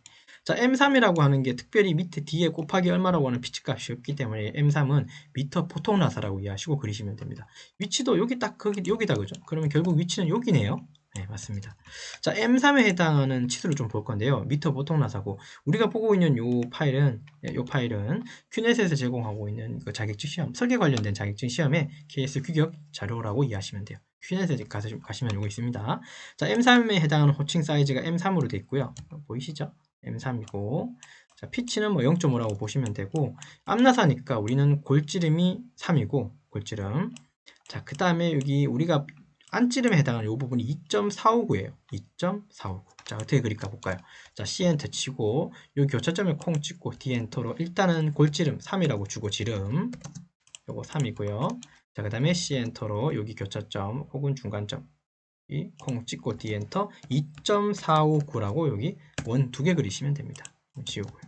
[SPEAKER 1] 자, M3이라고 하는 게 특별히 밑에 뒤에 곱하기 얼마라고 하는 피치값이 없기 때문에 M3은 미터 포통나사라고 이해하시고 그리시면 됩니다. 위치도 여기 딱 여기다 그죠? 그러면 결국 위치는 여기네요. 네, 맞습니다. 자, M3에 해당하는 치수를 좀 볼 건데요. 미터 보통나사고 우리가 보고 있는 요 파일은 큐넷에서 제공하고 있는 그 자격증 시험, 설계 관련된 자격증 시험의 KS 규격 자료라고 이해하시면 돼요. 큐넷에 가시면 요거 있습니다. 자, M3에 해당하는 호칭 사이즈가 M3으로 되어 있고요. 보이시죠? M3이고, 자, 피치는 뭐 0.5라고 보시면 되고, 앞나사니까 우리는 골지름이 3이고, 골지름. 자, 그 다음에 여기 우리가 안찌름에 해당하는 이 부분이 2.459예요. 2.459. 자, 어떻게 그릴까 볼까요? 자, C 엔터 치고 이 교차점에 콩 찍고 D 엔터로 일단은 골지름 3이라고 주고 지름 요거 3이고요. 자, 그 다음에 C 엔터로 여기 교차점 혹은 중간점 이 콩 찍고 D 엔터 2.459라고 여기 원 2개 그리시면 됩니다. 지우고요.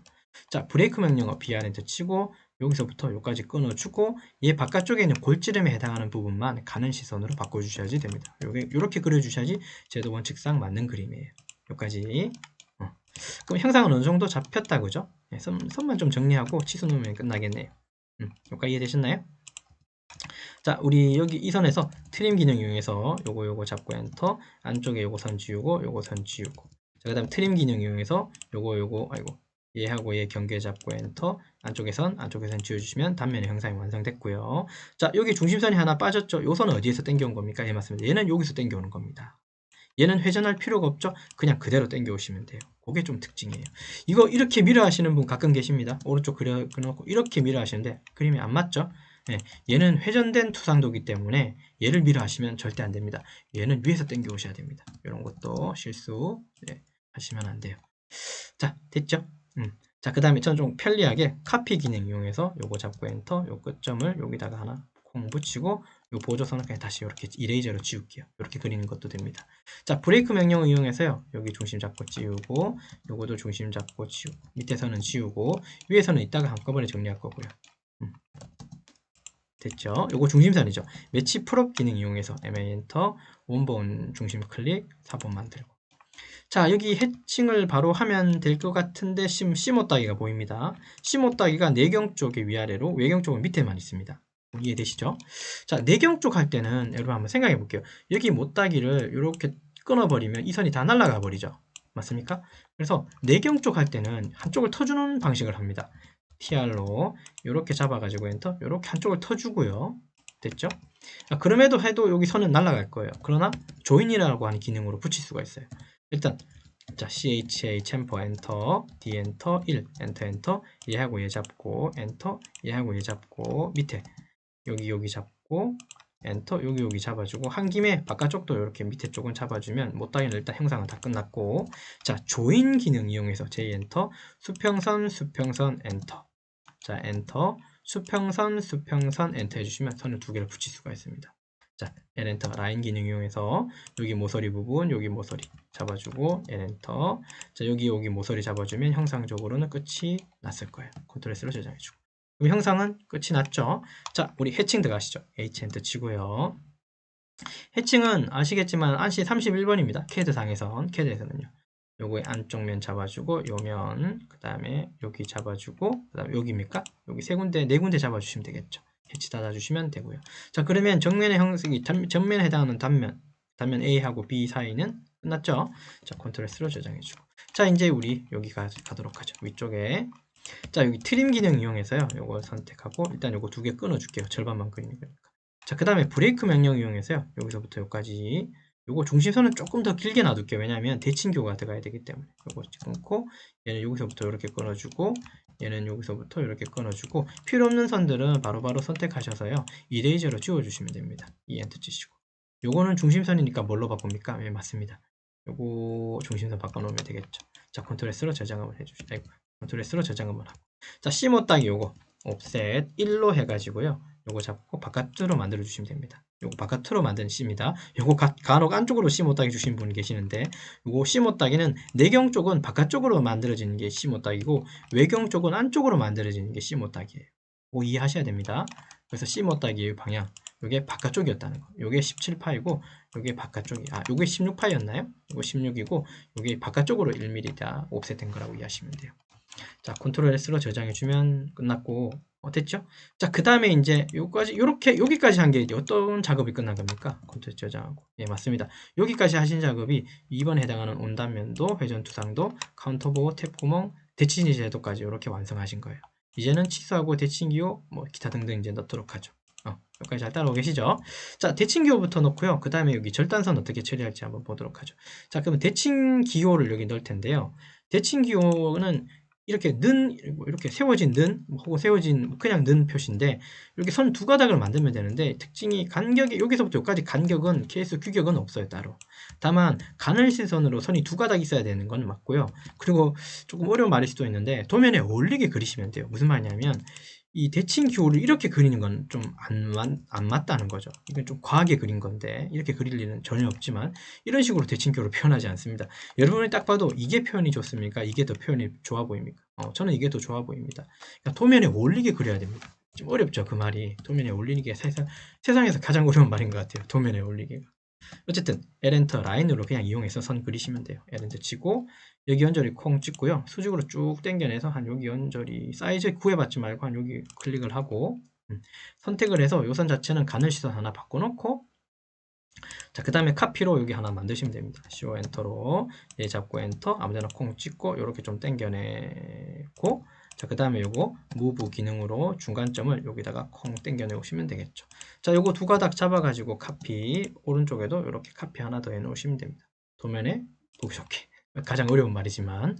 [SPEAKER 1] 자, 브레이크 명령어 BR 엔터 치고 여기서부터 여기까지 끊어주고 얘 바깥쪽에 있는 골지름에 해당하는 부분만 가는 시선으로 바꿔주셔야지 됩니다. 이렇게 그려주셔야지 제도 원칙상 맞는 그림이에요. 여기까지. 그럼 형상은 어느 정도 잡혔다 그죠? 네, 선만 좀 정리하고 치수 놓으면 끝나겠네요. 여기까지 이해되셨나요? 자, 우리 여기 이 선에서 트림 기능 이용해서 요거 잡고 엔터, 안쪽에 요거 선 지우고 요거 선 지우고, 자, 그 다음 트림 기능 이용해서 요거 아이고 얘하고 얘 경계 잡고 엔터, 안쪽에 선 지워주시면 단면의 형상이 완성됐고요. 자, 여기 중심선이 하나 빠졌죠? 요 선은 어디에서 당겨온 겁니까? 예, 맞습니다. 얘는 여기서 당겨오는 겁니다. 얘는 회전할 필요가 없죠? 그냥 그대로 당겨오시면 돼요. 그게 좀 특징이에요. 이거 이렇게 밀어 하시는 분 가끔 계십니다. 오른쪽 그려놓고 이렇게 밀어 하시는데 그림이 안 맞죠? 네, 얘는 회전된 투상도기 때문에 얘를 밀어 하시면 절대 안 됩니다. 얘는 위에서 당겨 오셔야 됩니다. 이런 것도 실수 하시면 안 돼요. 자, 됐죠? 자, 그 다음에 저는 좀 편리하게 카피 기능 이용해서 요거 잡고 엔터, 요 끝점을 여기다가 하나 콩 붙이고 요 보조선을 그냥 다시 이렇게 이레이저로 지울게요. 이렇게 그리는 것도 됩니다. 자, 브레이크 명령을 이용해서요. 여기 중심 잡고 지우고 요거도 중심 잡고 지우고 밑에서는 지우고 위에서는 이따가 한꺼번에 정리할 거고요. 됐죠? 요거 중심선이죠. 매치 풀업 기능 이용해서 MA 엔터, 원본 중심 클릭, 4번 만들고. 자, 여기 해칭을 바로 하면 될 것 같은데 C 못따기가 보입니다. C 못따기가 내경 쪽의 위아래로 외경 쪽은 밑에만 있습니다. 이해되시죠? 자, 내경 쪽 할 때는 여러분 한번 생각해 볼게요. 여기 못따기를 이렇게 끊어버리면 이 선이 다 날아가 버리죠. 맞습니까? 그래서 내경 쪽 할 때는 한쪽을 터주는 방식을 합니다. TR로 이렇게 잡아가지고 엔터, 이렇게 한쪽을 터주고요. 됐죠? 그럼에도 해도 여기 선은 날아갈 거예요. 그러나 조인이라고 하는 기능으로 붙일 수가 있어요. 일단 자, CHA 챔퍼 엔터, D 엔터, 1 엔터 얘하고 얘 잡고 엔터, 얘하고 얘 잡고 밑에 여기 잡고 엔터, 여기 잡아주고 한 김에 바깥쪽도 이렇게 밑에 쪽은 잡아주면 못따기는 일단 형상은 다 끝났고, 자, 조인 기능 이용해서 J 엔터, 수평선 엔터, 자, 엔터, 수평선 엔터 해주시면 선을 2개를 붙일 수가 있습니다. 자, L엔터 라인 기능 이용해서 여기 모서리 부분, 여기 모서리 잡아주고 L엔터. 자, 여기 모서리 잡아주면 형상적으로는 끝이 났을 거예요. 컨트롤 S로 저장해주고. 그럼 형상은 끝이 났죠? 자, 우리 해칭 들어가시죠. H 엔터 치고요. 해칭은 아시겠지만 안시 31번입니다. 캐드상에선, 캐드에서는요. 요거의 안쪽 면 잡아주고 요면, 그 다음에 여기 잡아주고, 그 다음에 여기입니까? 여기 네 군데 잡아주시면 되겠죠. 해치 닫아주시면 되고요. 자, 그러면 정면의 형식이 전면에 해당하는 단면 A하고 B 사이는 끝났죠? 자, 컨트롤 S로 저장해주고. 자, 이제 우리 여기 가도록 하죠. 위쪽에. 자, 여기 트림 기능 이용해서요. 요거 선택하고 일단 요거 2개 끊어줄게요. 절반만 그리니까. 자, 그 다음에 브레이크 명령 이용해서요. 여기서부터 여기까지. 요거 중심선은 조금 더 길게 놔둘게요. 왜냐하면 대칭교가 들어가야 되기 때문에. 요거 끊고 얘는 여기서부터 이렇게 끊어주고 얘는 여기서부터 이렇게 끊어주고 필요 없는 선들은 바로바로 선택하셔서요. 이레이저로 지워주시면 됩니다. 엔터 치시고 요거는 중심선이니까 뭘로 바꿉니까? 네, 맞습니다. 요거 중심선 바꿔놓으면 되겠죠. 자, 컨트롤 S로 저장 한번 해주시죠. 컨트롤 S로 저장 한번 하고 자, C 못따기 요거 옵셋 1로 해가지고요. 요거 잡고 바깥으로 만들어 주시면 됩니다. 요거 바깥으로 만든 C입니다. 요거 간혹 안쪽으로 C 못따기 주신 분 계시는데 요거 C 못따기는 내경 쪽은 바깥쪽으로 만들어지는 게 C 못따기고 외경 쪽은 안쪽으로 만들어지는 게 C 못따기예요. 그거 이해하셔야 됩니다. 그래서 C 못따기의 방향 요게 바깥쪽이었다는 거. 요게 17파이고 요게 바깥쪽이 요게 16파이였나요? 요거 16이고 요게 바깥쪽으로 1mm다 옵셋된 거라고 이해하시면 돼요. 자, 컨트롤 S로 저장해주면 끝났고, 됐죠? 자, 그 다음에 이제 여기까지 한 게 어떤 작업이 끝난 겁니까? 컨트롤 저장하고. 예, 맞습니다. 여기까지 하신 작업이 2번에 해당하는 온단면도, 회전투상도, 카운터보호, 탭구멍, 대칭지 제도까지 이렇게 완성하신 거예요. 이제는 치수하고 대칭기호, 뭐 기타 등등 이제 넣도록 하죠. 여기까지 잘 따라오고 계시죠? 자, 대칭기호부터 넣고요. 그 다음에 여기 절단선 어떻게 처리할지 한번 보도록 하죠. 자, 그러면 대칭기호를 여기 넣을 텐데요. 대칭기호는 이렇게 이렇게 세워진 혹은 세워진 그냥 는 표시인데 이렇게 선 두 가닥을 만들면 되는데 특징이 간격이 여기서부터 여기까지 간격은 케이스 규격은 없어요 따로. 다만 가늘시선으로 선이 두 가닥 있어야 되는 건 맞고요. 그리고 조금 어려운 말일 수도 있는데 도면에 어울리게 그리시면 돼요. 무슨 말이냐면 이 대칭 기호를 이렇게 그리는 건 좀 안 맞다는 거죠. 이건 좀 과하게 그린 건데 이렇게 그릴 일은 전혀 없지만 이런 식으로 대칭 기호를 표현하지 않습니다. 여러분이 딱 봐도 이게 표현이 좋습니까? 이게 더 표현이 좋아 보입니까? 저는 이게 더 좋아 보입니다. 그러니까 도면에 어울리게 그려야 됩니다. 좀 어렵죠 그 말이. 도면에 어울리게 세상에서 가장 어려운 말인 것 같아요. 도면에 어울리기가. 어쨌든 L엔터 라인으로 그냥 이용해서 선 그리시면 돼요. L엔터 치고 여기 연저리 콩 찍고요. 수직으로 쭉 당겨내서 한 여기 연저리 사이즈 구해받지 말고 한 여기 클릭을 하고 선택을 해서 요 선 자체는 가늘 시선 하나 바꿔놓고 자, 그 다음에 카피로 여기 하나 만드시면 됩니다. CO 엔터로 얘 잡고 엔터 아무데나 콩 찍고 이렇게 좀 당겨내고 자, 그 다음에 요거 무브 기능으로 중간점을 여기다가 콩 당겨내 오시면 되겠죠. 자, 요거 두 가닥 잡아가지고 카피 오른쪽에도 이렇게 카피 하나 더 해 놓으시면 됩니다. 도면에 보기 좋게. 가장 어려운 말이지만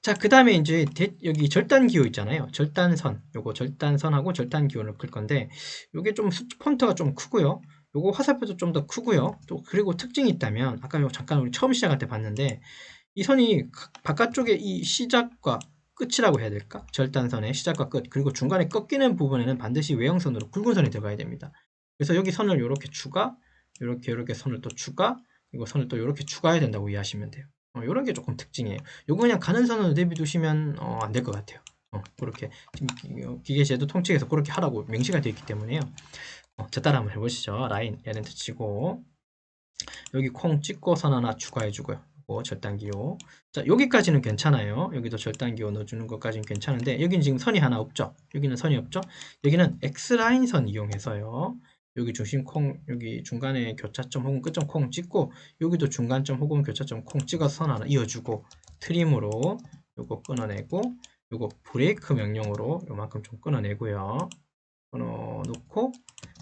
[SPEAKER 1] 자, 그 다음에 이제 여기 절단 기호 있잖아요. 절단선 요거 절단선하고 절단 기호를 클 건데 요게 좀 폰트가 좀 크고요. 요거 화살표도 좀 더 크고요. 또 그리고 특징이 있다면 아까 요 잠깐 우리 처음 시작할 때 봤는데 이 선이 바깥쪽에 이 시작과 끝이라고 해야 될까? 절단선의 시작과 끝 그리고 중간에 꺾이는 부분에는 반드시 외형선으로 굵은 선이 들어가야 됩니다. 그래서 여기 선을 이렇게 추가 이렇게 선을 또 추가 그리고 선을 또 이렇게 추가해야 된다고 이해하시면 돼요. 이런 게 조금 특징이에요. 요거 그냥 가는 선으로 내비두시면 안 될 것 같아요. 그렇게 기계제도 통칭에서 그렇게 하라고 명시가 되어 있기 때문에요. 저 따라 한번 해보시죠. 라인 L엔터 치고 여기 콩 찍고 선 하나 추가해주고요. 절단기호. 자, 여기까지는 괜찮아요. 여기도 절단기호 넣어주는 것까지는 괜찮은데 여기는 지금 선이 하나 없죠. 여기는 선이 없죠. 여기는 X라인 선 이용해서요. 여기 중심 콩, 여기 중간에 교차점 혹은 끝점 콩 찍고 여기도 중간점 혹은 교차점 콩 찍어서 선 하나 이어주고 트림으로 요거 끊어내고 요거 브레이크 명령으로 요만큼 좀 끊어내고요. 끊어놓고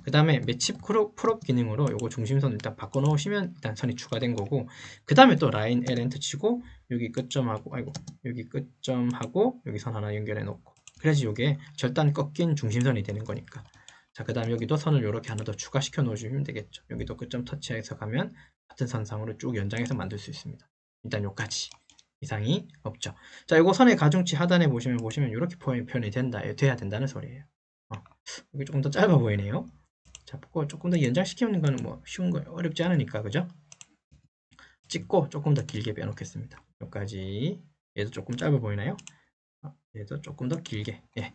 [SPEAKER 1] 그 다음에 매치 풀업 기능으로 요거 중심선 일단 바꿔 놓으시면 일단 선이 추가된 거고 그 다음에 또 라인 L 엔터 치고 여기 끝점하고 여기 끝점하고 여기 선 하나 연결해 놓고 그래야지 요게 절단 꺾인 중심선이 되는 거니까 자, 그 다음 여기도 선을 이렇게 하나 더 추가시켜 놓으시면 되겠죠. 여기도 끝점 터치해서 가면 같은 선상으로 쭉 연장해서 만들 수 있습니다. 일단 요까지 이상이 없죠. 자, 요거 선의 가중치 하단에 보시면 이렇게 표현이 돼야 된다는 소리예요. 여기 조금 더 짧아 보이네요. 잡고 조금 더 연장시키는 거는 뭐 쉬운 거 어렵지 않으니까 그죠? 찍고 조금 더 길게 빼놓겠습니다. 여기까지. 얘도 조금 짧아 보이나요? 얘도 조금 더 길게. 예.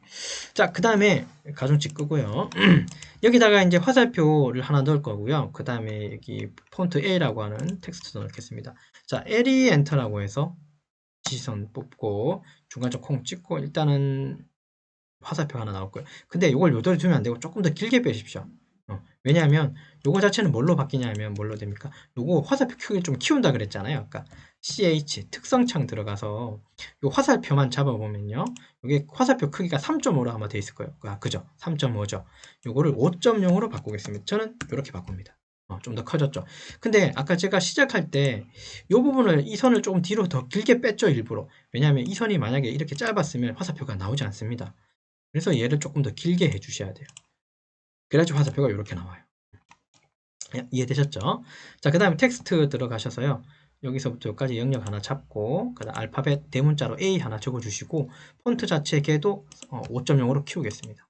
[SPEAKER 1] 자, 그 다음에 가중치 끄고요. 여기다가 이제 화살표를 하나 넣을 거고요. 그 다음에 여기 폰트 A라고 하는 텍스트도 넣겠습니다. 자, LE 엔터라고 해서 지시선 뽑고 중간점 콩 찍고 일단은 화살표 하나 나올 거예요. 근데 이걸 요대로 두면 안 되고 조금 더 길게 빼십시오. 왜냐하면 요거 자체는 뭘로 바뀌냐면 뭘로 됩니까? 요거 화살표 크기를 좀 키운다 그랬잖아요. 아까 CH 특성창 들어가서 요 화살표만 잡아보면요. 요게 화살표 크기가 3.5로 아마 돼 있을 거예요. 그죠? 3.5죠. 요거를 5.0으로 바꾸겠습니다. 저는 이렇게 바꿉니다. 좀 더 커졌죠. 근데 아까 제가 시작할 때 이 부분을 이 선을 조금 뒤로 더 길게 뺐죠, 일부러. 왜냐하면 이 선이 만약에 이렇게 짧았으면 화살표가 나오지 않습니다. 그래서 얘를 조금 더 길게 해주셔야 돼요. 그래야지 화살표가 이렇게 나와요. 이해되셨죠? 자, 그 다음에 텍스트 들어가셔서요. 여기서부터 여기까지 영역 하나 잡고, 그 다음 알파벳 대문자로 A 하나 적어주시고, 폰트 자체 걔도 5.0으로 키우겠습니다.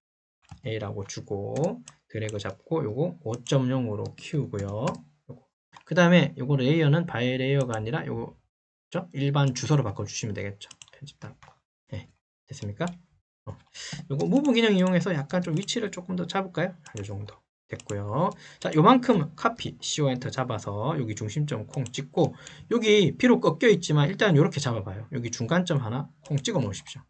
[SPEAKER 1] A라고 주고, 드래그 잡고, 요거 5.0으로 키우고요. 그 다음에 요거 레이어는 바이 레이어가 아니라 요거 일반 주소로 바꿔주시면 되겠죠. 편집 닫고. 네, 됐습니까? 요거 무브 기능 이용해서 약간 좀 위치를 조금 더 잡을까요? 이 정도. 됐고요. 자, 요만큼 카피, CO 엔터 잡아서 여기 중심점 콩 찍고, 여기 비록 꺾여 있지만 일단 이렇게 잡아봐요. 여기 중간점 하나 콩 찍어 놓으십시오.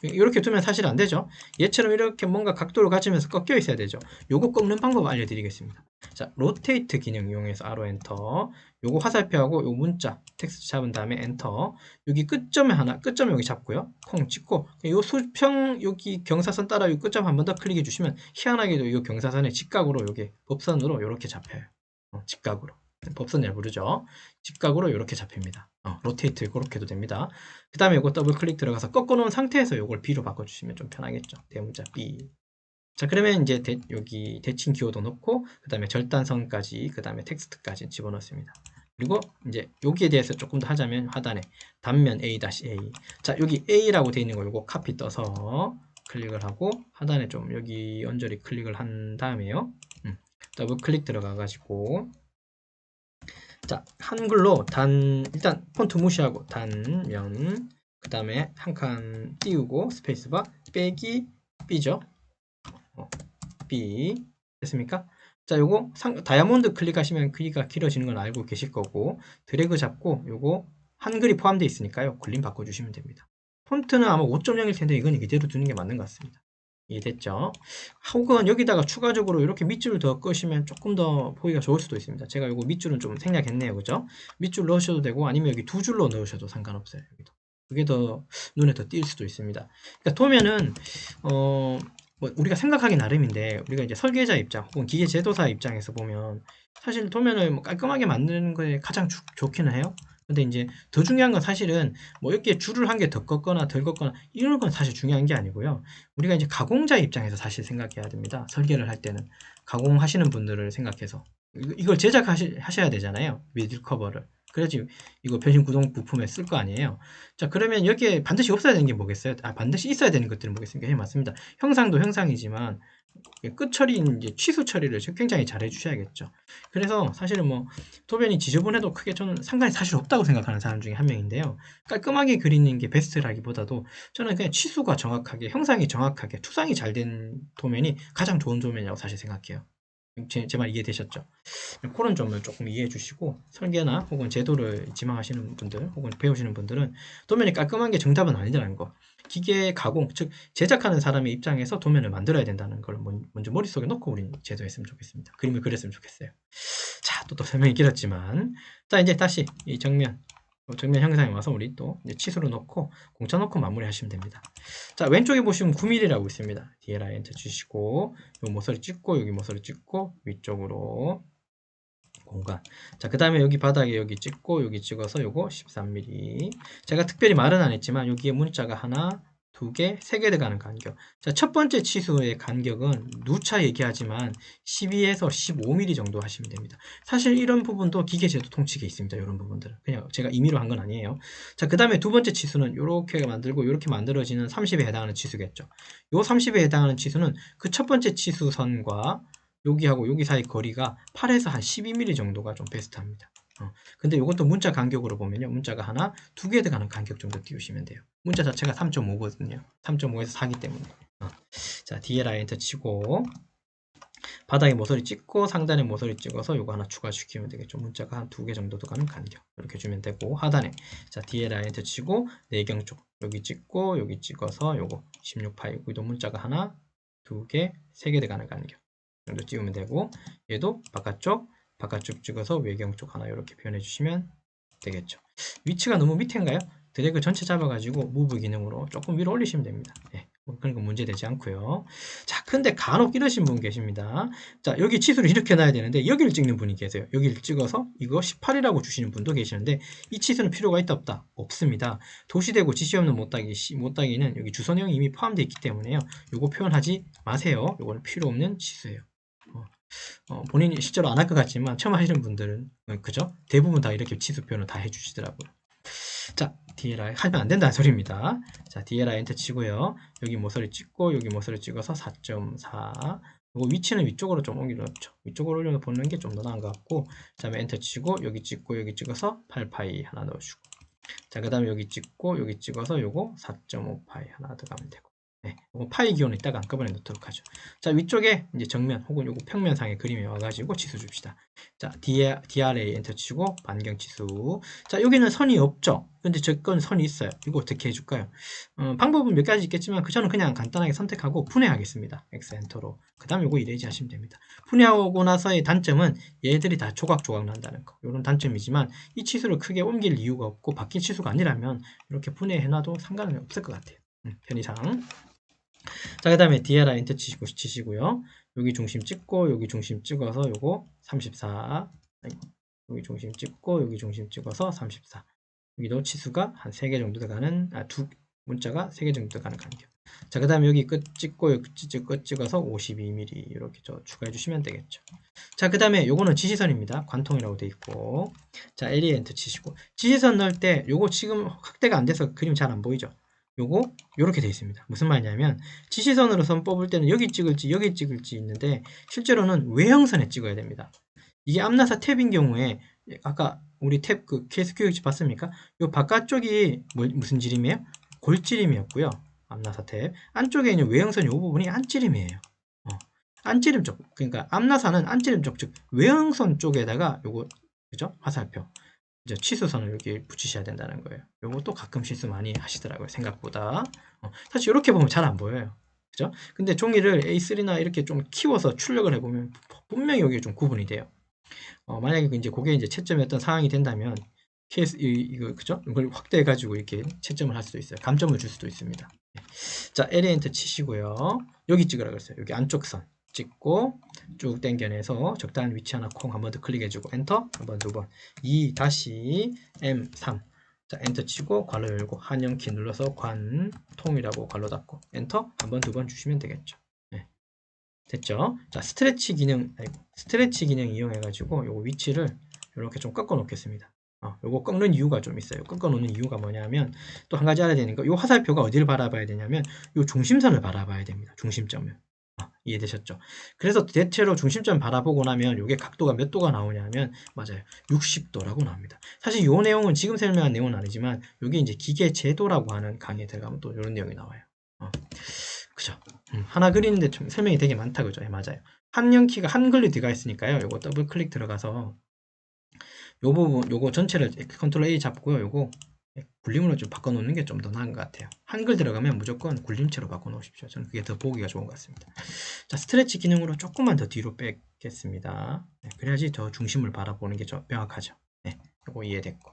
[SPEAKER 1] 이렇게 두면 사실 안 되죠. 얘처럼 이렇게 뭔가 각도를 가지면서 꺾여 있어야 되죠. 요거 꺾는 방법 알려드리겠습니다. 자, 로테이트 기능 이용해서 아로 엔터. 요거 화살표하고 요 문자 텍스트 잡은 다음에 엔터. 여기 끝점에 하나, 끝점 여기 잡고요. 콩 찍고 요 수평 여기 경사선 따라 요 끝점 한 번 더 클릭해 주시면 희한하게도 이 경사선의 직각으로 요게 법선으로 이렇게 잡혀요. 직각으로. 법선 잘 부르죠. 직각으로 이렇게 잡힙니다. 로테이트 그렇게 해도 됩니다. 그 다음에 이거 더블 클릭 들어가서 꺾어 놓은 상태에서 이걸 B로 바꿔주시면 좀 편하겠죠. 대문자 B. 자, 그러면 이제 여기 대칭 기호도 넣고, 그 다음에 절단선까지, 그 다음에 텍스트까지 집어넣습니다. 그리고 이제 여기에 대해서 조금 더 하자면 하단에 단면 A-A. 자, 여기 A라고 되어 있는 거 이거 카피 떠서 클릭을 하고, 하단에 좀 여기 언저리 클릭을 한 다음에요. 더블 클릭 들어가가지고, 자, 한글로 일단 폰트 무시하고 단면, 그 다음에 한 칸 띄우고 스페이스바 빼기 B죠. B 됐습니까? 자, 요거 다이아몬드 클릭하시면 글이가 길어지는 건 알고 계실 거고, 드래그 잡고 요거 한글이 포함되어 있으니까요. 글림 바꿔주시면 됩니다. 폰트는 아마 5.0일 텐데 이건 이대로 두는 게 맞는 것 같습니다. 이해됐죠? 혹은 여기다가 추가적으로 이렇게 밑줄을 더 끄시면 조금 더 보기가 좋을 수도 있습니다. 제가 요거 밑줄은 좀 생략했네요. 그죠? 밑줄 넣으셔도 되고 아니면 여기 두 줄로 넣으셔도 상관없어요. 여기도. 그게 더 눈에 더 띌 수도 있습니다. 그러니까 도면은 뭐 우리가 생각하기 나름인데 우리가 이제 설계자 입장 혹은 기계 제도사 입장에서 보면 사실 도면을 뭐 깔끔하게 만드는 거에 가장 좋기는 해요. 근데 이제 더 중요한 건 사실은 뭐 이렇게 줄을 한 개 더 꺾거나 덜 꺾거나 이런 건 사실 중요한 게 아니고요. 우리가 이제 가공자 입장에서 사실 생각해야 됩니다. 설계를 할 때는 가공하시는 분들을 생각해서 이걸 제작하셔야 되잖아요. 미들 커버를. 그래야지 이거 변신 구동 부품에 쓸 거 아니에요. 자, 그러면 여기에 반드시 없어야 되는 게 뭐겠어요? 반드시 있어야 되는 것들은 뭐겠습니까? 예, 맞습니다. 형상도 형상이지만 끝 처리, 이제 취수 처리를 굉장히 잘 해주셔야겠죠. 그래서 사실은 뭐 도면이 지저분해도 크게 저는 상관이 사실 없다고 생각하는 사람 중에 한 명인데요. 깔끔하게 그리는 게 베스트라기보다도 저는 그냥 취수가 정확하게, 형상이 정확하게, 투상이 잘 된 도면이 가장 좋은 도면이라고 사실 생각해요. 제 말 이해되셨죠? 그런 점을 조금 이해해 주시고 설계나 혹은 제도를 지망하시는 분들 혹은 배우시는 분들은 도면이 깔끔한 게 정답은 아니라는 거. 기계 가공, 즉 제작하는 사람의 입장에서 도면을 만들어야 된다는 걸 먼저 머릿속에 넣고 우리 제도했으면 좋겠습니다. 그림을 그렸으면 좋겠어요. 자, 또 설명이 길었지만 자, 이제 다시 이 정면 형상에 와서 우리 또 이제 치수로 넣고 공차 넣고 마무리 하시면 됩니다. 자, 왼쪽에 보시면 9mm라고 있습니다. DLI 엔터 주시고 요 모서리 찍고 여기 모서리 찍고 위쪽으로 공간. 자, 그 다음에 여기 바닥에 여기 찍고 여기 찍어서 요거 13mm. 제가 특별히 말은 안 했지만 여기에 문자가 하나, 두 개, 세 개 들어가는 간격. 자, 첫 번째 치수의 간격은 누차 얘기하지만 12에서 15mm 정도 하시면 됩니다. 사실 이런 부분도 기계제도 통칙에 있습니다. 이런 부분들은. 그냥 제가 임의로 한 건 아니에요. 자, 그 다음에 두 번째 치수는 이렇게 만들고 이렇게 만들어지는 30에 해당하는 치수겠죠. 요 30에 해당하는 치수는 그 첫 번째 치수선과 여기하고 여기 사이 거리가 8에서 한 12mm 정도가 좀 베스트합니다. 근데 이것도 문자 간격으로 보면요. 문자가 하나, 두 개 들어가는 간격 정도 띄우시면 돼요. 문자 자체가 3.5거든요. 3.5에서 4기 때문에. 자, DLI 엔터 치고 바닥에 모서리 찍고 상단에 모서리 찍어서 요거 하나 추가시키면 되겠죠. 문자가 한 두 개 정도 들어가는 간격. 이렇게 주면 되고 하단에 자, DLI 엔터 치고 내경 쪽 여기 찍고 여기 찍어서 요거 16파이 여기도 문자가 하나, 두 개, 세 개 들어가는 간격. 정도 띄우면 되고 얘도 바깥쪽 찍어서 외경 쪽 하나 이렇게 표현해 주시면 되겠죠. 위치가 너무 밑인가요? 드래그 전체 잡아가지고 무브 기능으로 조금 위로 올리시면 됩니다. 예, 그러니까 문제되지 않고요. 자, 근데 간혹 이러신 분 계십니다. 자, 여기 치수를 이렇게 놔야 되는데 여기를 찍는 분이 계세요. 여기를 찍어서 이거 18이라고 주시는 분도 계시는데 이 치수는 필요가 있다 없다? 없습니다. 도시되고 지시 없는 못따기는 여기 주소 내용이 이미 포함되어 있기 때문에요. 요거 표현하지 마세요. 요거는 필요 없는 치수예요. 본인이 실제로 안 할 것 같지만 처음 하시는 분들은 그죠? 대부분 다 이렇게 치수 표현을 다 해주시더라고요. 자, DLI 하면 안 된다는 소리입니다. 자, DLI 엔터 치고요. 여기 모서리 찍고 여기 모서리 찍어서 4.4. 이거 위치는 위쪽으로 좀 옮겨놓죠. 위쪽으로 올려보는 게 좀 더 나은 것 같고, 그 다음에 엔터 치고 여기 찍고 여기 찍어서 8파이 하나 넣어주고, 자, 그 다음에 여기 찍고 여기 찍어서 요거 4.5파이 하나 더 가면 되고, 네, 요거 파이 기호는 이따가 한꺼번에 넣도록 하죠. 자, 위쪽에 이제 정면 혹은 요거 평면상의 그림이 와가지고 치수 줍시다. 자, DRA 엔터 치고 반경 치수. 자, 여기는 선이 없죠. 근데 저 건 선이 있어요. 이거 어떻게 해줄까요? 방법은 몇 가지 있겠지만 저는 그냥 간단하게 선택하고 분해하겠습니다. X 엔터로. 그 다음에 요거 이레이지 하시면 됩니다. 분해하고 나서의 단점은 얘들이 다 조각조각 난다는 거. 요런 단점이지만 이 치수를 크게 옮길 이유가 없고 바뀐 치수가 아니라면 이렇게 분해해놔도 상관은 없을 것 같아요. 편의상. 자, 그 다음에 DLI 엔터 치시고요. 여기 중심 찍고 여기 중심 찍어서 요거 34. 여기 중심 찍고 여기 중심 찍어서 34. 여기도 치수가 한 3개 정도 들어가는, 문자가 3개 정도 들어가는 간격. 자, 그 다음에 여기 끝 찍고 여기 끝 찍어서 52mm 이렇게 추가해 주시면 되겠죠. 자, 그 다음에 요거는 지시선입니다. 관통이라고 되어 있고, 자, LE 엔터 치시고, 지시선 넣을 때 요거 지금 확대가 안 돼서 그림 잘 안 보이죠? 요거 요렇게 되어 있습니다. 무슨 말이냐면 지시선으로 선 뽑을 때는 여기 찍을지 여기 찍을지 있는데 실제로는 외형선에 찍어야 됩니다. 이게 암나사 탭인 경우에 아까 우리 탭 그 케이스 교육지 봤습니까? 요 바깥쪽이 무슨 지름이에요? 골지름이었고요. 암나사 탭 안쪽에 있는 외형선 요 부분이 안지름이에요. 안지름 쪽, 그러니까 암나사는 안지름 쪽, 즉 외형선 쪽에다가 요거 그죠? 화살표 이제 치수선을 여기 붙이셔야 된다는 거예요. 요것도 가끔 실수 많이 하시더라고요. 생각보다. 사실 이렇게 보면 잘 안 보여요. 그죠? 근데 종이를 A3나 이렇게 좀 키워서 출력을 해보면 분명히 여기 좀 구분이 돼요. 만약에 이제 그게 이제 채점이었던 상황이 된다면 케이스 이거 그죠? 이걸 확대해 가지고 이렇게 채점을 할 수도 있어요. 감점을 줄 수도 있습니다. 자, L 엔터 치시고요. 여기 찍으라 그랬어요. 여기 안쪽 선 찍고 쭉 당겨내서 적당한 위치 하나 콩 한 번 더 클릭해주고 엔터 한 번, 두 번 2-M3 자, 엔터 치고 괄호 열고 한영키 눌러서 관통이라고 괄호 닫고 엔터 한 번, 두 번 주시면 되겠죠. 네. 됐죠? 자, 스트레치 기능 이용해가지고 요 위치를 이렇게 좀 꺾어 놓겠습니다. 요거 꺾는 이유가 좀 있어요. 꺾어 놓는 이유가 뭐냐면 또 한 가지 알아야 되는 거, 요 화살표가 어디를 바라봐야 되냐면 요 중심선을 바라봐야 됩니다. 중심점을. 이해되셨죠? 그래서 대체로 중심점 바라보고 나면 요게 각도가 몇 도가 나오냐면 맞아요. 60도라고 나옵니다. 사실 요 내용은 지금 설명한 내용은 아니지만 요게 이제 기계 제도라고 하는 강의에 들어가면 또 이런 내용이 나와요. 그죠? 하나 그리는데 좀 설명이 되게 많다 그죠? 네, 맞아요. 한영키가 한글로 들어가 있으니까요. 요거 더블 클릭 들어가서 요 부분 요거 전체를 컨트롤 A 잡고요. 요거 굴림으로 좀 바꿔놓는 게 좀 더 나은 것 같아요. 한글 들어가면 무조건 굴림체로 바꿔놓으십시오. 저는 그게 더 보기가 좋은 것 같습니다. 자, 스트레치 기능으로 조금만 더 뒤로 빼겠습니다. 네, 그래야지 더 중심을 바라보는 게 좀 명확하죠. 네, 요거 이해됐고.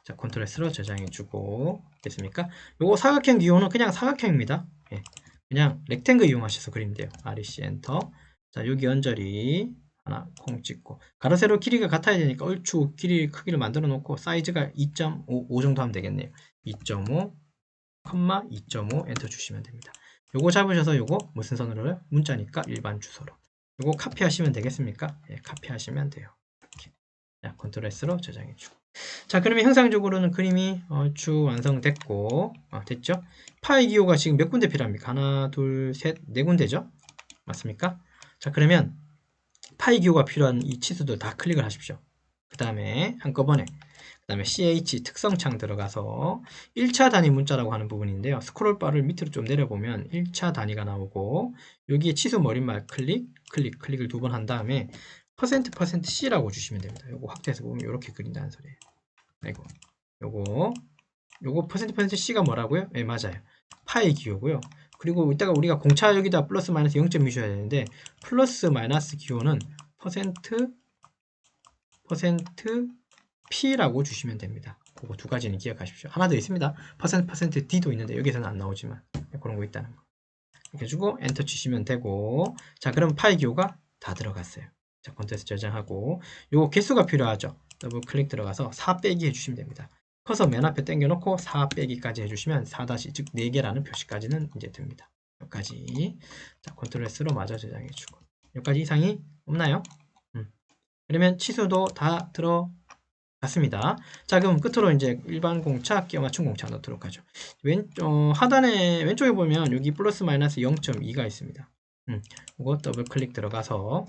[SPEAKER 1] 자, 컨트롤 S로 저장해주고 됐습니까? 요거 사각형 기호는 그냥 사각형입니다. 네, 그냥 렉탱글 이용하셔서 그리면 돼요. REC 엔터. 자, 여기 언저리 하나 콩 찍고 가로 세로 길이가 같아야 되니까 얼추 길이 크기를 만들어 놓고 사이즈가 2.5 정도 하면 되겠네요. 2.5, 2.5 엔터 주시면 됩니다. 요거 잡으셔서 요거 무슨 선으로 해요? 문자니까 일반 주소로 요거 카피하시면 되겠습니까? 예, 카피하시면 돼요. 이렇게. 자, 컨트롤 S로 저장해 주고 자, 그러면 형상적으로는 그림이 얼추 완성됐고 됐죠? 파이 기호가 지금 몇 군데 필요합니까? 하나, 둘, 셋, 네 군데죠? 맞습니까? 자, 그러면 파이 기호가 필요한 이 치수들 다 클릭을 하십시오. 그 다음에 한꺼번에 그 다음에 CH 특성창 들어가서 1차 단위 문자라고 하는 부분인데요. 스크롤바를 밑으로 좀 내려보면 1차 단위가 나오고 여기에 치수 머릿말 클릭을 두 번 한 다음에 %C라고 주시면 됩니다. 요거 확대해서 보면 이렇게 그린다는 소리예요. 아이고, 요거 %C가 뭐라고요? 네, 맞아요. 파이 기호고요. 그리고 이따가 우리가 공차 여기다 플러스 마이너스 0점 주셔야 되는데 플러스 마이너스 기호는 %P라고 주시면 됩니다. 그거 두 가지는 기억하십시오. 하나 더 있습니다. %D도 있는데 여기서는 안 나오지만 그런 거 있다는 거. 이렇게 주고 엔터 치시면 되고, 자, 그럼 파일 기호가 다 들어갔어요. 자, 컨트롤에서 저장하고, 요거 개수가 필요하죠. 더블 클릭 들어가서 4 빼기 해주시면 됩니다. 커서 맨 앞에 당겨놓고 4 빼기까지 해주시면 4 즉 4개라는 표시까지는 이제 됩니다. 여기까지. 자, 컨트롤 S로 마저 저장해주고. 여기까지 이상이 없나요? 그러면 치수도 다 들어갔습니다. 자, 그럼 끝으로 이제 일반 공차, 끼워 맞춤 공차 넣도록 하죠. 하단에 왼쪽에 보면 여기 플러스 마이너스 0.2가 있습니다. 이거 더블 클릭 들어가서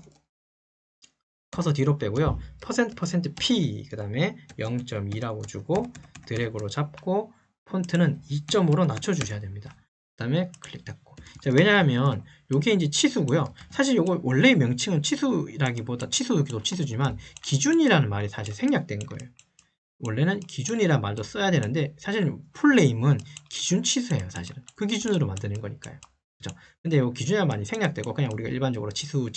[SPEAKER 1] 커서 뒤로 빼고요. 퍼센트 %P 그 다음에 0.2라고 주고 드래그로 잡고 폰트는 2.5로 낮춰주셔야 됩니다. 그 다음에 클릭 닫고. 자, 왜냐하면 요게 이제 치수고요. 사실 요거 원래 명칭은 치수라기보다 치수도 치수지만 기준이라는 말이 사실 생략된 거예요. 원래는 기준이란 말도 써야 되는데 사실 풀네임은 기준 치수예요. 사실은 그 기준으로 만드는 거니까요. 그죠? 근데 요 기준이란 말이 생략되고 그냥 우리가 일반적으로 치수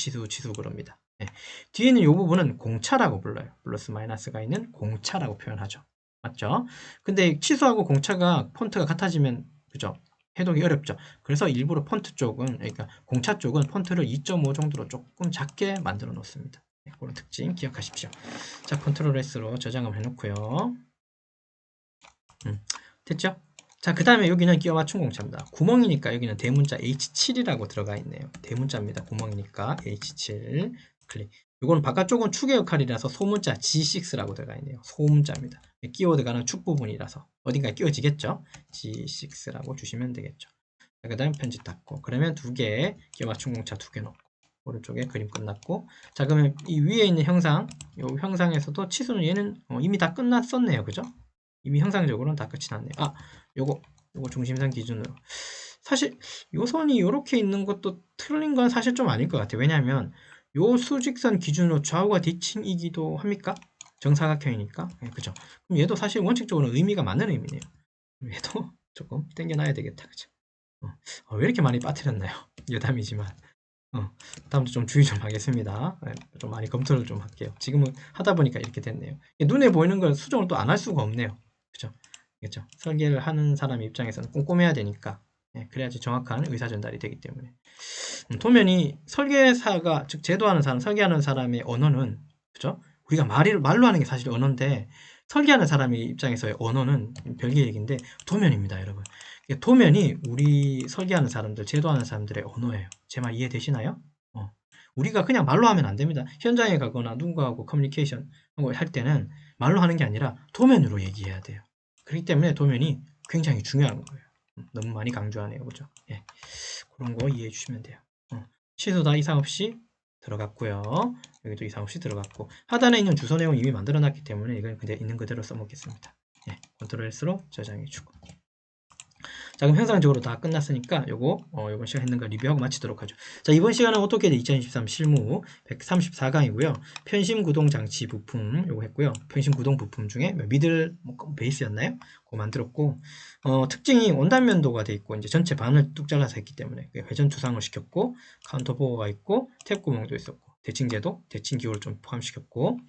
[SPEAKER 1] 그럽니다. 네. 뒤에 있는 이 부분은 공차라고 불러요. 플러스 마이너스가 있는 공차라고 표현하죠. 맞죠? 근데 치수하고 공차가 폰트가 같아지면 그죠? 해독이 어렵죠. 그래서 일부러 폰트 쪽은 그러니까 공차 쪽은 폰트를 2.5 정도로 조금 작게 만들어 놓습니다. 네, 그런 특징 기억하십시오. 자, 컨트롤 S로 저장을 해놓고요. 됐죠? 자, 그 다음에 여기는 끼워 맞춤 공차입니다. 구멍이니까 여기는 대문자 H7이라고 들어가 있네요. 대문자입니다. 구멍이니까 H7 클릭. 이거는 바깥쪽은 축의 역할이라서 소문자 G6라고 들어가 있네요. 소문자입니다. 끼워 들어가는 축 부분이라서 어딘가에 끼워지겠죠? G6라고 주시면 되겠죠. 그 다음 편집 닫고. 그러면 두 개, 끼워 맞춤 공차 두 개 넣고. 오른쪽에 그림 끝났고. 자, 그러면 이 위에 있는 형상, 이 형상에서도 치수는 얘는 이미 다 끝났었네요. 그죠? 이미 형상적으로는 다 끝이 났네요. 아, 요거 중심선 기준으로. 사실 요 선이 요렇게 있는 것도 틀린 건 사실 좀 아닐 것 같아요. 왜냐하면 요 수직선 기준으로 좌우가 대칭이기도 합니까? 정사각형이니까. 네, 그죠? 그럼 얘도 사실 원칙적으로 의미가 많은 의미네요. 얘도 조금 당겨놔야 되겠다. 그죠? 왜 이렇게 많이 빠뜨렸나요? 여담이지만. 다음부터 좀 주의 좀 하겠습니다. 네, 좀 많이 검토를 좀 할게요. 지금은 하다 보니까 이렇게 됐네요. 눈에 보이는 걸 수정을 또 안 할 수가 없네요. 그죠? 그죠? 설계를 하는 사람 입장에서는 꼼꼼해야 되니까. 네, 그래야지 정확한 의사 전달이 되기 때문에. 도면이 설계사가, 즉, 제도하는 사람, 설계하는 사람의 언어는, 그죠? 우리가 말로 하는 게 사실 언어인데, 설계하는 사람의 입장에서의 언어는 별개 얘기인데, 도면입니다, 여러분. 도면이 우리 설계하는 사람들, 제도하는 사람들의 언어예요. 제 말 이해되시나요? 우리가 그냥 말로 하면 안 됩니다. 현장에 가거나 누군가하고 커뮤니케이션 할 때는 말로 하는 게 아니라 도면으로 얘기해야 돼요. 그렇기 때문에 도면이 굉장히 중요한 거예요. 너무 많이 강조하네요. 그죠? 예. 그런 거 이해해 주시면 돼요. 취소 다 이상 없이 들어갔고요. 여기도 이상 없이 들어갔고, 하단에 있는 주소 내용 이미 만들어 놨기 때문에 이건 그냥 있는 그대로 써먹겠습니다. 예. 컨트롤 S로 저장해 주고. 자, 그럼 형상적으로 다 끝났으니까 이번 시간 했는 거 리뷰하고 마치도록 하죠. 자, 이번 시간은 오토캐드 2023 실무 134강이고요. 편심 구동 장치 부품 요거 했고요. 편심 구동 부품 중에 미들 베이스였나요? 그거 만들었고, 특징이 원단면도가 돼 있고, 이제 전체 반을 뚝 잘라서 했기 때문에 회전 투상을 시켰고, 카운터 보호가 있고, 탭 구멍도 있었고, 대칭제도, 대칭 기호를 좀 포함시켰고,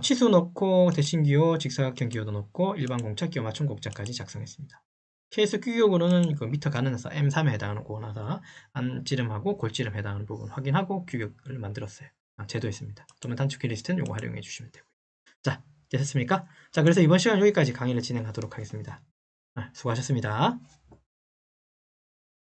[SPEAKER 1] 치수 넣고, 대칭 기호, 직사각형 기호도 넣고, 일반 공차, 끼워 맞춤 공차까지 작성했습니다. 케이스 규격으로는 그 미터 가늠에서 M3에 해당하는 고나사 안찌름하고 골찌름 해당하는 부분 확인하고 규격을 만들었어요. 제도했습니다. 도면 단축키 리스트는 이거 활용해 주시면 되고요. 자, 되셨습니까? 자, 그래서 이번 시간 여기까지 강의를 진행하도록 하겠습니다. 수고하셨습니다.